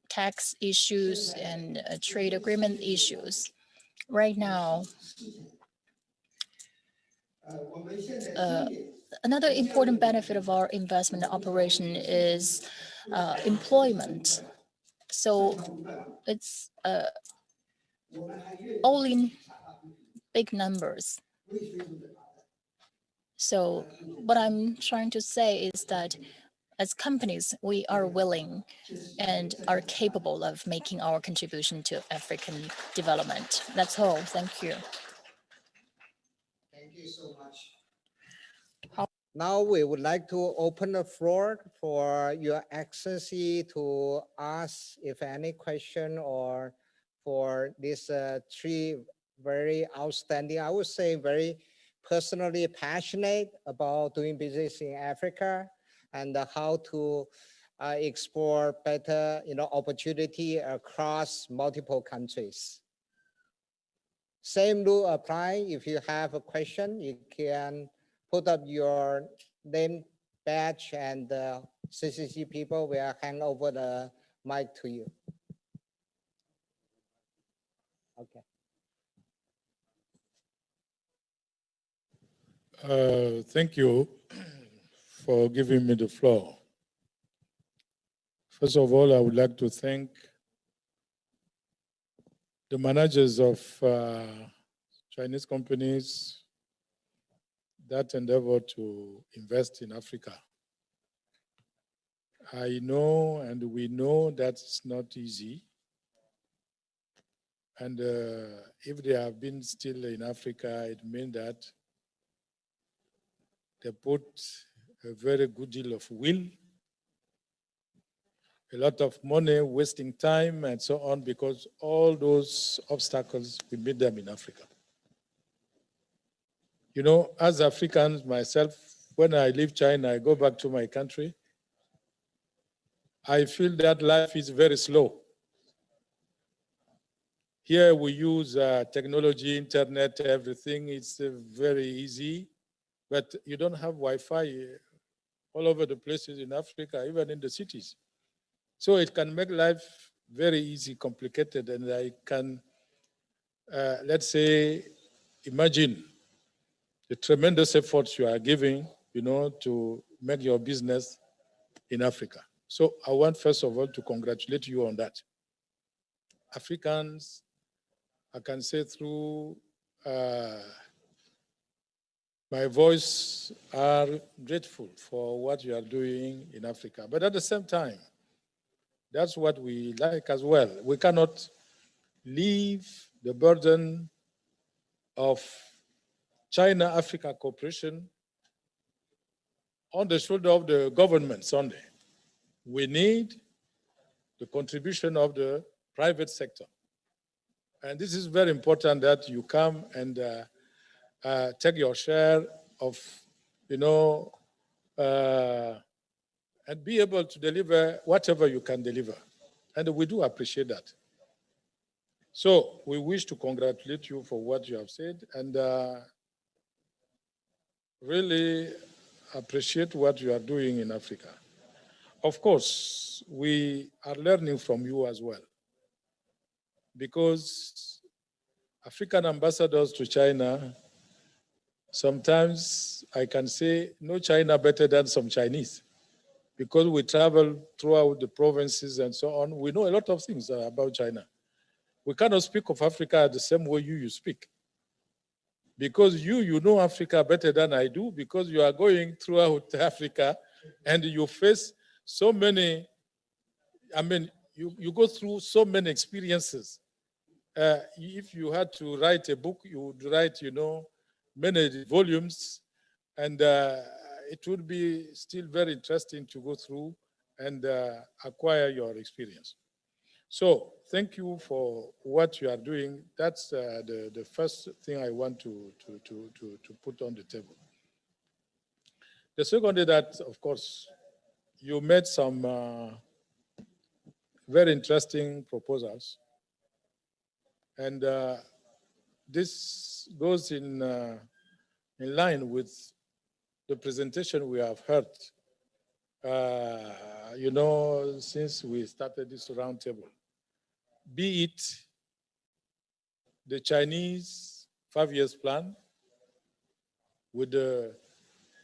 tax issues and trade agreement issues. Right now, another important benefit of our investment operation is employment. So it's all in big numbers. So what I'm trying to say is that as companies, we are willing and are capable of making our contribution to African development. That's all. Thank you. Thank you so much. Now we would like to open the floor for Your Excellency to ask if any question or for these three very outstanding, I would say very personally passionate about doing business in Africa and how to explore better opportunity across multiple countries. Same rule apply. If you have a question, you can put up your name badge and the CCG people will hand over the mic to you. Okay. Thank you for giving me the floor. First of all, I would like to thank the managers of Chinese companies that endeavor to invest in Africa. I know and we know that's not easy. And if they have been still in Africa, it means that they put a very good deal of will, a lot of money, wasting time and so on, because all those obstacles, we meet them in Africa. You know, as Africans, myself, when I leave China, I go back to my country, I feel that life is very slow. Here we use technology, internet, everything. It's very easy, but you don't have Wi-Fi all over the places in Africa, even in the cities. So it can make life very easy, complicated, and I can, let's say, imagine the tremendous efforts you are giving, you know, to make your business in Africa. So I want, first of all, to congratulate you on that. Africans, I can say through my voice, are grateful for what you are doing in Africa. But at the same time, that's what we like as well. We cannot leave the burden of China-Africa cooperation on the shoulder of the governments only. We need the contribution of the private sector. And this is very important that you come and take your share of, you know, and be able to deliver whatever you can deliver. And we do appreciate that. So we wish to congratulate you for what you have said and really appreciate what you are doing in Africa. Of course, we are learning from you as well, because African ambassadors to China, sometimes I can say no China better than some Chinese, because we travel throughout the provinces and so on. We know a lot of things about China. We cannot speak of Africa the same way you speak, because you know Africa better than I do, because you are going throughout Africa and you face so many, I mean, you go through so many experiences. If you had to write a book, you would write, you know, many volumes, and it would be still very interesting to go through and acquire your experience. So thank you for what you are doing. That's the first thing I want to put on the table. The second is that, of course, you made some very interesting proposals. And this goes in line with the presentation we have heard, you know, since we started this roundtable. Be it the Chinese 5-year plan with the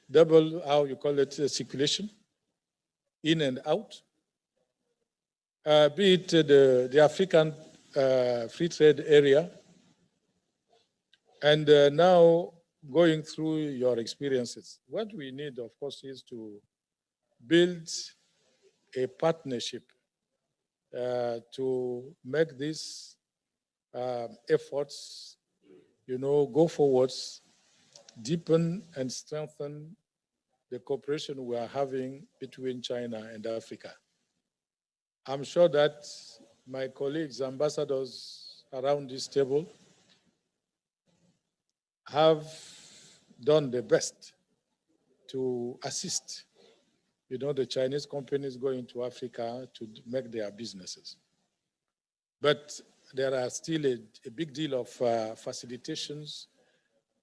double, how you call it, circulation, in and out. Be it the African free trade area. And now going through your experiences, what we need, of course, is to build a partnership to make these efforts, you know, go forwards, deepen and strengthen the cooperation we are having between China and Africa. I'm sure that my colleagues, ambassadors around this table, have done their best to assist, you know, the Chinese companies going to Africa to make their businesses. But there are still a big deal of facilitations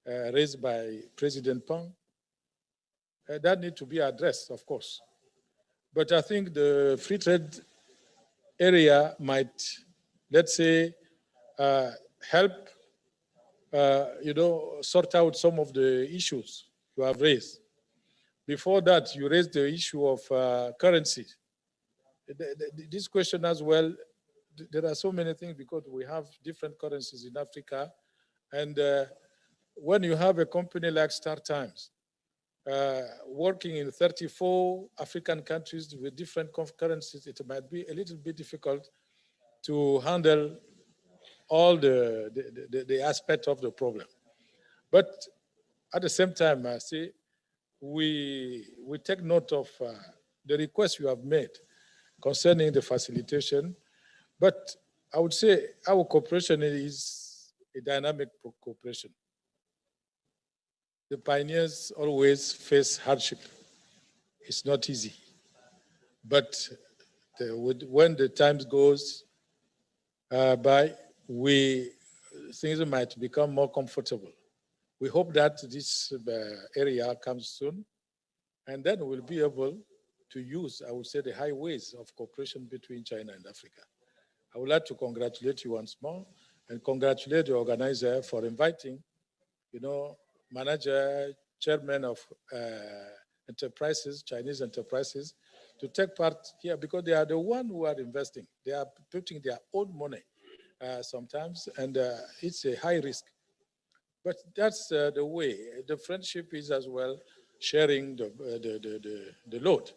raised by President Pang that need to be addressed, of course. But I think the free trade area might, let's say, help, sort out some of the issues you have raised. Before that, you raised the issue of currency. This question as well, there are so many things because we have different currencies in Africa. And when you have a company like StarTimes, working in 34 African countries with different currencies, it might be a little bit difficult to handle all the aspect of the problem. But at the same time, I say, we take note of the request you have made concerning the facilitation. But I would say our cooperation is a dynamic cooperation. The pioneers always face hardship. It's not easy. But when the time goes by, things might become more comfortable. We hope that this area comes soon, and then we'll be able to use, I would say, the highways of cooperation between China and Africa. I would like to congratulate you once more and congratulate the organizer for inviting, manager, chairman of enterprises, Chinese enterprises, to take part here because they are the ones who are investing. They are putting their own money sometimes, and it's a high risk. But that's the way. The friendship is as well sharing the load.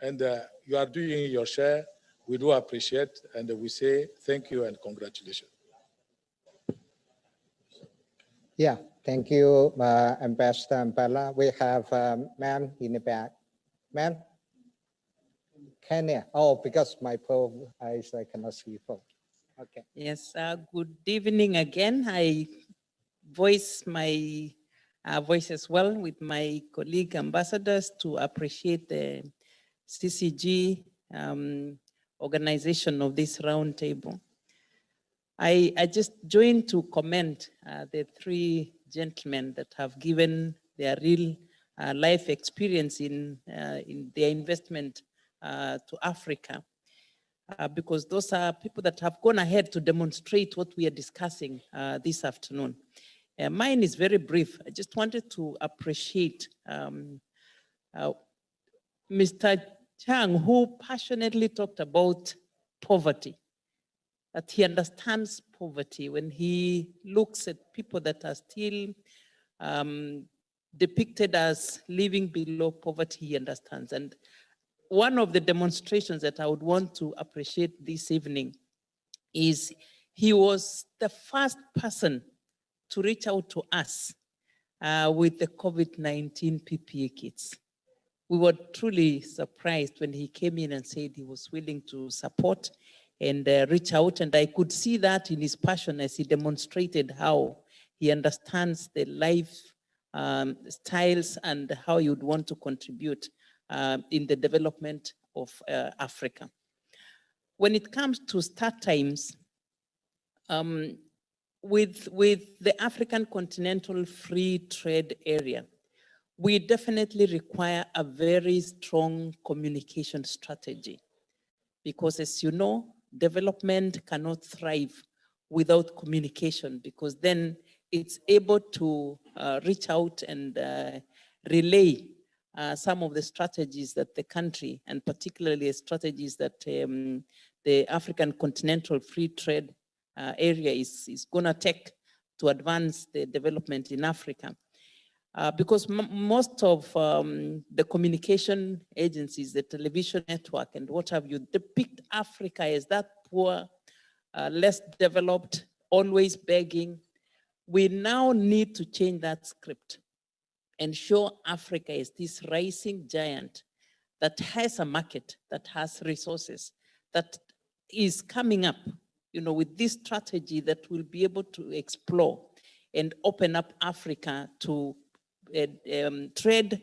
And you are doing your share. We do appreciate, and we say thank you and congratulations. Yeah, thank you, Ambassador Mbala. We have ma'am in the back. Ma'am? Kenya. Oh, because my poor eyes, I cannot see folks. Okay. Yes, good evening again. I voice my voice as well with my colleague ambassadors to appreciate the CCG organization of this roundtable. I just joined to commend the three gentlemen that have given their real life experience in their investment to Africa, because those are people that have gone ahead to demonstrate what we are discussing this afternoon. Mine is very brief. I just wanted to appreciate Mr. Chang, who passionately talked about poverty, that he understands poverty when he looks at people that are still depicted as living below poverty, he understands. And one of the demonstrations that I would want to appreciate this evening is he was the first person to reach out to us with the COVID-19 PPE kits. We were truly surprised when he came in and said he was willing to support and reach out. And I could see that in his passion as he demonstrated how he understands the life styles and how you'd want to contribute in the development of Africa. When it comes to StarTimes, with the African Continental Free Trade Area, we definitely require a very strong communication strategy because, as you know, development cannot thrive without communication, because then it's able to reach out and relay some of the strategies that the country, and particularly strategies that the African Continental Free Trade Area is going to take to advance the development in Africa. Because most of the communication agencies, the television network and what have you, depict Africa as that poor, less developed, always begging. We now need to change that script and show Africa as this rising giant that has a market, that has resources, that is coming up, with this strategy that will be able to explore and open up Africa to trade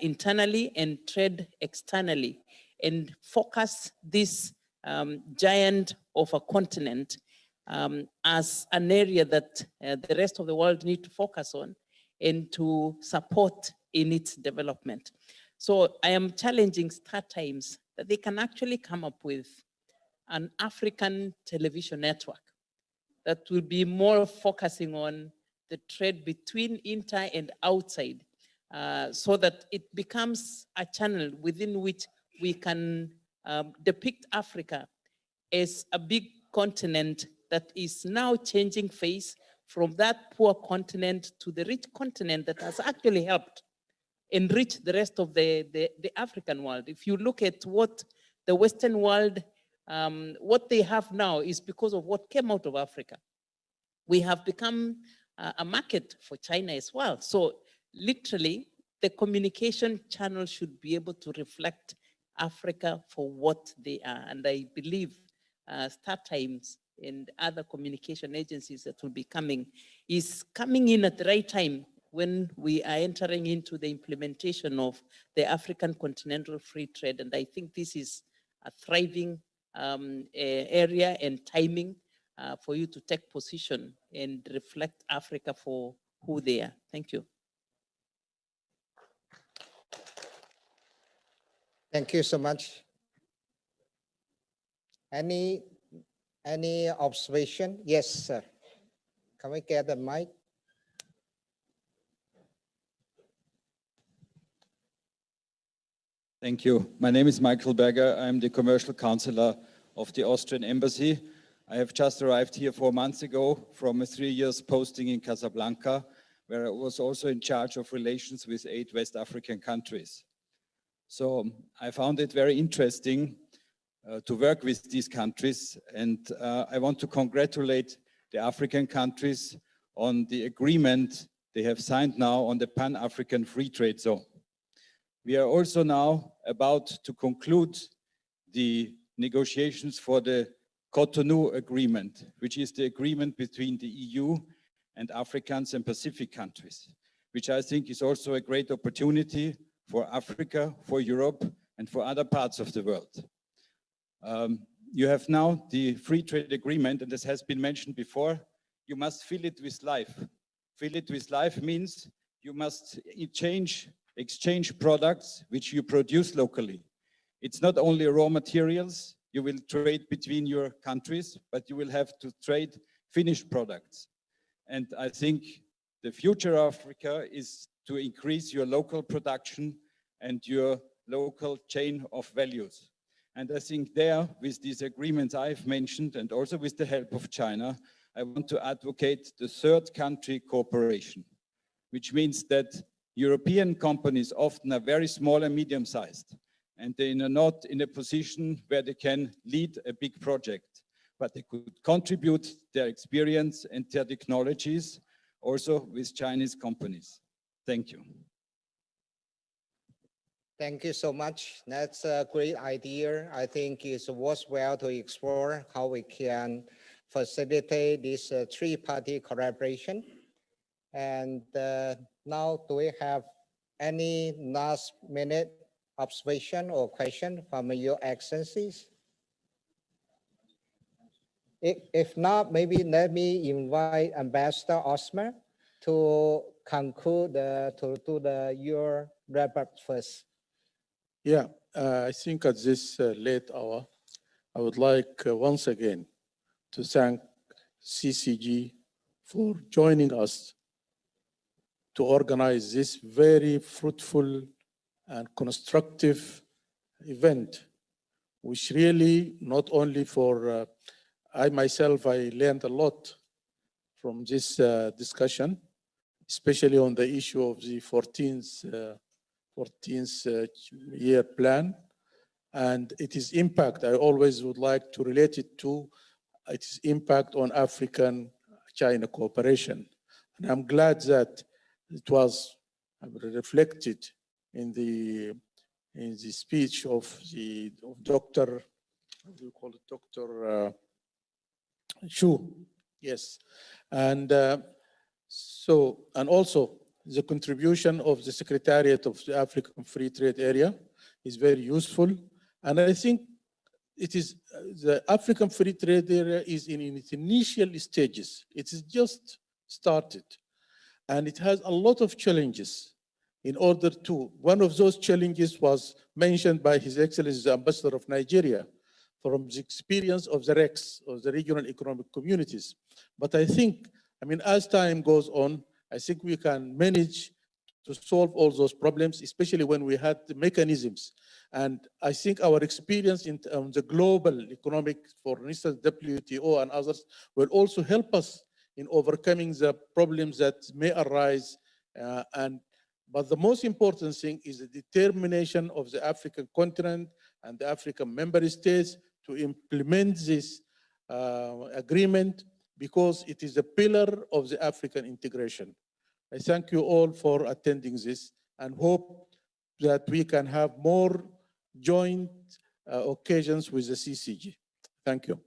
internally and trade externally, and focus this giant of a continent as an area that the rest of the world need to focus on and to support in its development. So I am challenging StarTimes that they can actually come up with an African television network that will be more focusing on the trade between inter and outside, so that it becomes a channel within which we can depict Africa as a big continent that is now changing face from that poor continent to the rich continent that has actually helped enrich the rest of the African world. If you look at what the Western world, what they have now is because of what came out of Africa. We have become a market for China as well. So literally, the communication channel should be able to reflect Africa for what they are. And I believe StarTimes and other communication agencies that will be coming is coming in at the right time when we are entering into the implementation of the African Continental Free Trade. And I think this is a thriving area and timing for you to take position and reflect Africa for who they are. Thank you. Thank you so much. Any observation? Yes, sir. Can we get the mic? Thank you. My name is Michael Berger. I'm the commercial counselor of the Austrian Embassy. I have just arrived here 4 months ago from a 3 years posting in Casablanca, where I was also in charge of relations with 8 West African countries. So I found it very interesting to work with these countries, and I want to congratulate the African countries on the agreement they have signed now on the Pan-African Free Trade Zone. We are also now about to conclude the negotiations for the Cotonou Agreement, which is the agreement between the EU and Africans and Pacific countries, which I think is also a great opportunity for Africa, for Europe, and for other parts of the world. You have now the free trade agreement, and as has been mentioned before, you must fill it with life. Fill it with life means you must exchange products which you produce locally. It's not only raw materials you will trade between your countries, but you will have to trade finished products. And I think the future of Africa is to increase your local production and your local chain of values. And I think there, with these agreements I've mentioned, and also with the help of China, I want to advocate the third country cooperation, which means that European companies often are very small and medium-sized, and they are not in a position where they can lead a big project, but they could contribute their experience and their technologies also with Chinese companies. Thank you. Thank you so much. That's a great idea. I think it's worthwhile to explore how we can facilitate this three-party collaboration. And now, do we have any last-minute observation or question from your excellencies? If not, maybe let me invite Ambassador Osmer to conclude your wrap-up first. Yeah, I think at this late hour, I would like once again to thank CCG for joining us to organize this very fruitful and constructive event, which really not only for I myself, I learned a lot from this discussion, especially on the issue of the 14th year plan and its impact. I always would like to relate it to its impact on African-China cooperation. And I'm glad that it was reflected in the speech of Dr. What do you call it? Dr. Shu, yes. And and also the contribution of the Secretariat of the African Free Trade Area is very useful. And I think it is the African Free Trade Area is in its initial stages. It is just started. And it has a lot of challenges in order to, one of those challenges was mentioned by His Excellency, the Ambassador of Nigeria. from the experience of the RECs, of the regional economic communities. But I think, as time goes on, I think we can manage to solve all those problems, especially when we had the mechanisms. And I think our experience in the global economic, for instance, WTO and others, will also help us in overcoming the problems that may arise. But the most important thing is the determination of the African continent and the African member states to implement this agreement, because it is a pillar of the African integration. I thank you all for attending this and hope that we can have more joint occasions with the CCG. Thank you.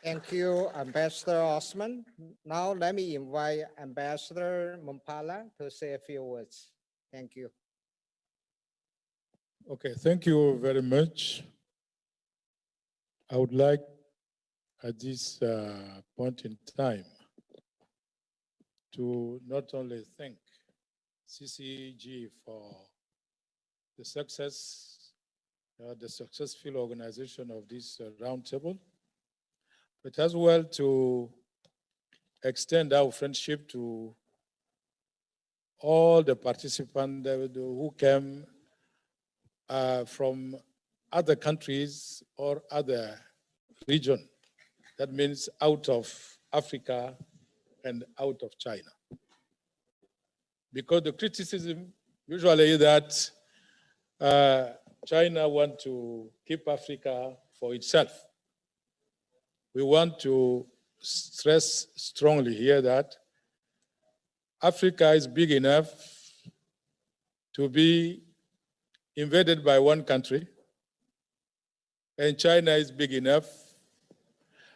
Thank you, Ambassador Osman. Now let me invite Ambassador Mumpala to say a few words. Thank you. Okay, thank you very much. I would like at this point in time to not only thank CCG for the successful organization of this roundtable, but as well to extend our friendship to all the participants who came from other countries or other region. That means out of Africa and out of China. Because the criticism usually is that China wants to keep Africa for itself. We want to stress strongly here that Africa is big enough to be invaded by one country, and China is big enough,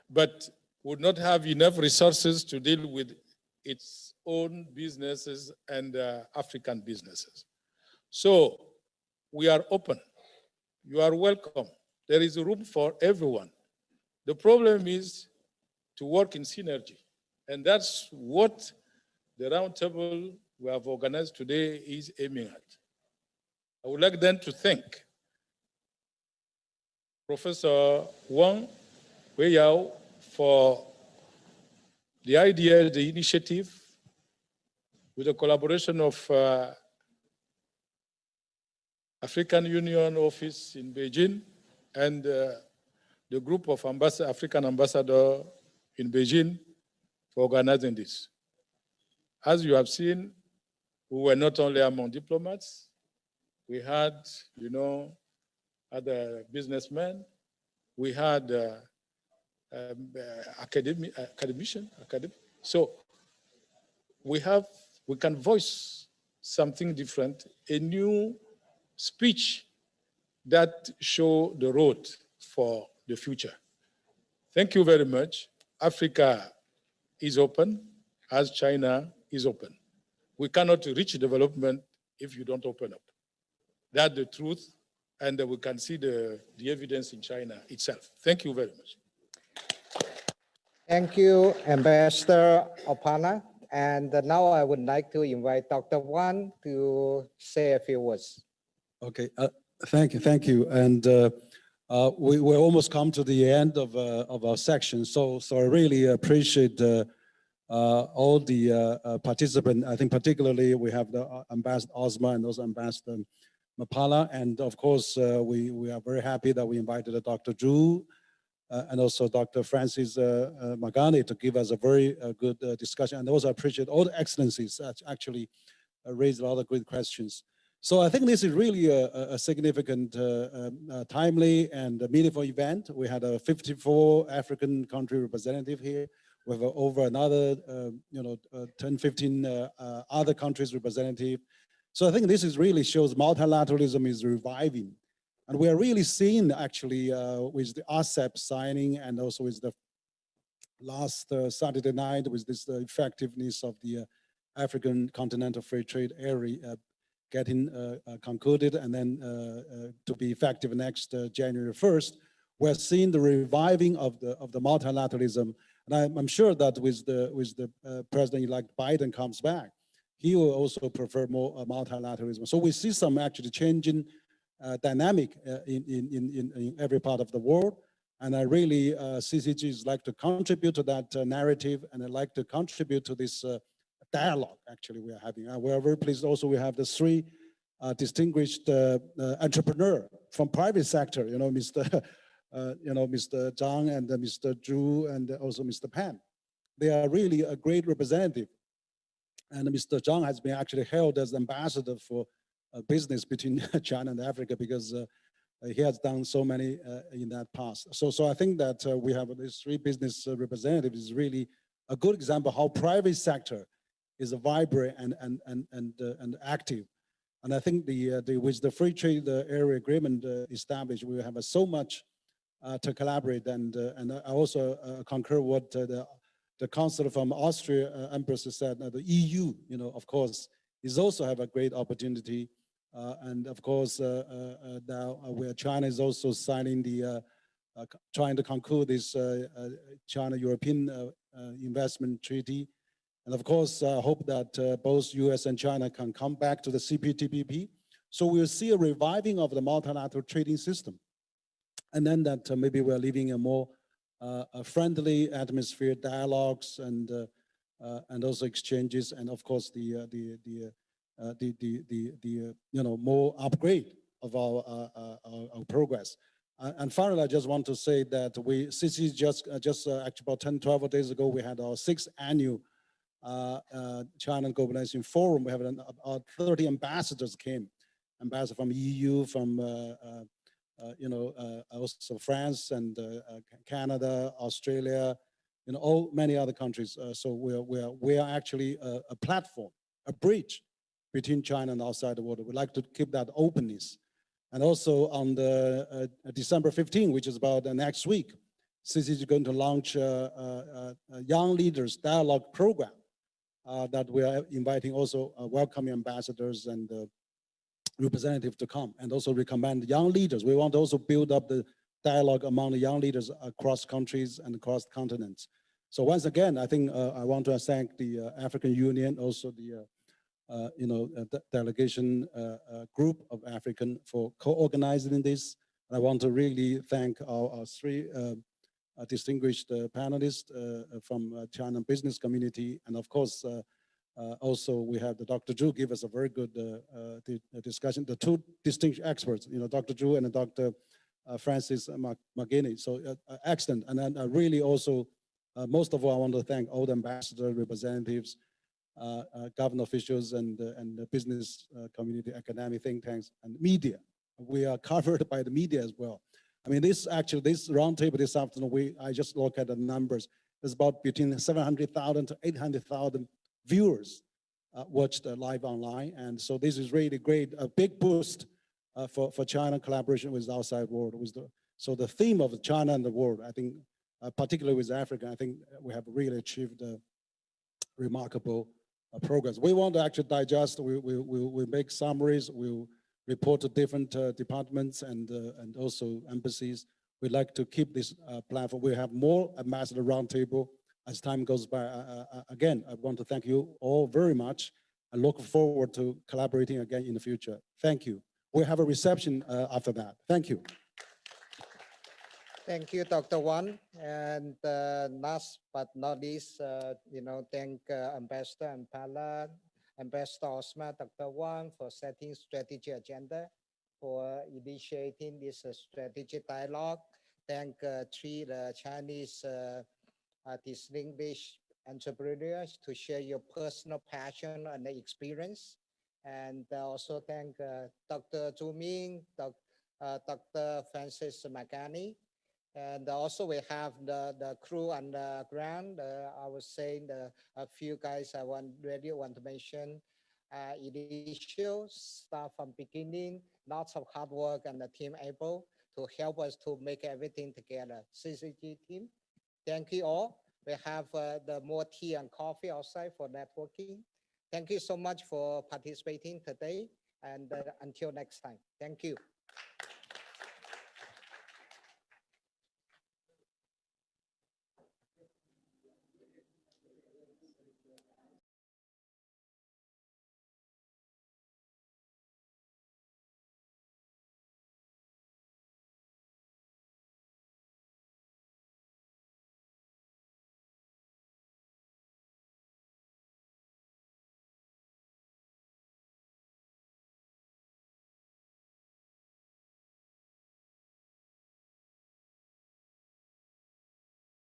but would not have enough resources to deal with its own businesses and African businesses. So we are open. You are welcome. There is room for everyone. The problem is to work in synergy. And that's what the roundtable we have organized today is aiming at. I would like then to thank Professor Wang Weiyao for the idea, the initiative, with the collaboration of African Union office in Beijing and the group of African ambassadors in Beijing for organizing this. As you have seen, we were not only among diplomats, we had, other businessmen, we had academicians. So we can voice something different, a new speech that show the road for the future. Thank you very much. Africa is open as China is open. We cannot reach development if you don't open up. That's the truth, and we can see the evidence in China itself. Thank you very much. Thank you, Ambassador Opana. And now I would like to invite Dr. Wan to say a few words. Okay, thank you. And we're almost come to the end of our section. So I really appreciate all the participants. I think particularly we have the Ambassador Osman and also Ambassador Mumpala. And of course, we are very happy that we invited Dr. Zhu and also Dr. Francis Magani to give us a very good discussion. And also appreciate all the excellencies that actually raised a lot of good questions. So I think this is really a significant, timely and meaningful event. We had a 54 African country representative here with over another, 10, 15 other countries representative. So I think this is really shows multilateralism is reviving. And we are really seeing actually with the RCEP signing and also with the last Saturday night with this effectiveness of the African Continental Free Trade Area getting concluded and then to be effective next January 1st, we're seeing the reviving of the multilateralism. And I'm sure that with the President-elect Biden comes back, he will also prefer more multilateralism. So we see some actually changing dynamic in every part of the world. And I really, CCGs like to contribute to that narrative, and I'd like to contribute to this dialogue actually we are having. We are very pleased also we have the three distinguished entrepreneur from private sector, Mr. Mr. Zhang and Mr. Zhu and also Mr. Pan. They are really a great representative. And Mr. Zhang has been actually held as ambassador for business between China and Africa because he has done so many in that past. So I think that we have these three business representatives is really a good example how private sector is vibrant and active. And I think with the free trade area agreement established, we have so much to collaborate. And I also concur what the counselor from Austria embassy said. The EU, of course, is also have a great opportunity. And of course, now where China is also signing trying to conclude this China-European investment treaty. And of course, I hope that both US and China can come back to the CPTPP. So we'll see a reviving of the multilateral trading system. And then that maybe we're living a more friendly atmosphere, dialogues, and also exchanges, and of course more upgrade of our progress. And finally, I just want to say that CCG just actually about 10, 12 days ago, we had our 6th annual China and Globalization Forum. We have about 30 ambassadors came, ambassadors from EU, from also France and Canada, Australia, many other countries. So we are actually a platform, a bridge between China and outside the world. We'd like to keep that openness. And also on the December 15, which is about next week, CCG is going to launch a Young Leaders Dialogue Program that we are inviting also welcoming ambassadors and representatives to come, and also recommend young leaders. We want to also build up the dialogue among the young leaders across countries and across continents. So once again, I think I want to thank the African Union, also the delegation group of African for co-organizing this. I want to really thank our three distinguished panelists from China business community. And of course, also we have the Dr. Zhu give us a very good discussion. The two distinguished experts, Dr. Zhu and Dr. Francis McGinney. So excellent. And then really also, most of all, I want to thank all the ambassador representatives, government officials, and the business community, academic think tanks, and media. We are covered by the media as well. I mean, this roundtable this afternoon, I just look at the numbers. There's about between 700,000 to 800,000 viewers watched live online. And so this is really great, a big boost for China collaboration with the outside world. So the theme of China and the world, I think, particularly with Africa, I think we have really achieved remarkable progress. We want to actually digest, we make summaries, we'll report to different departments and also embassies. We'd like to keep this platform. We have more Ambassador Roundtable as time goes by. Again, I want to thank you all very much. I look forward to collaborating again in the future. Thank you. We'll have a reception after that. Thank you. Thank you, Dr. Wan. And last but not least, thank Ambassador Impala, Ambassador Osman, Dr. Wan for setting strategy agenda, for initiating this strategic dialogue. Thank the Chinese distinguished entrepreneurs to share your personal passion and experience. And also thank Dr. Zhu Ming, Dr. Francis Magani. And also we have the crew on the ground. I was saying a few guys I really want to mention. Initial start from beginning, lots of hard work and the team able to help us to make everything together. CCG team, thank you all. We have the more tea and coffee outside for networking. Thank you so much for participating today, and until next time. Thank you.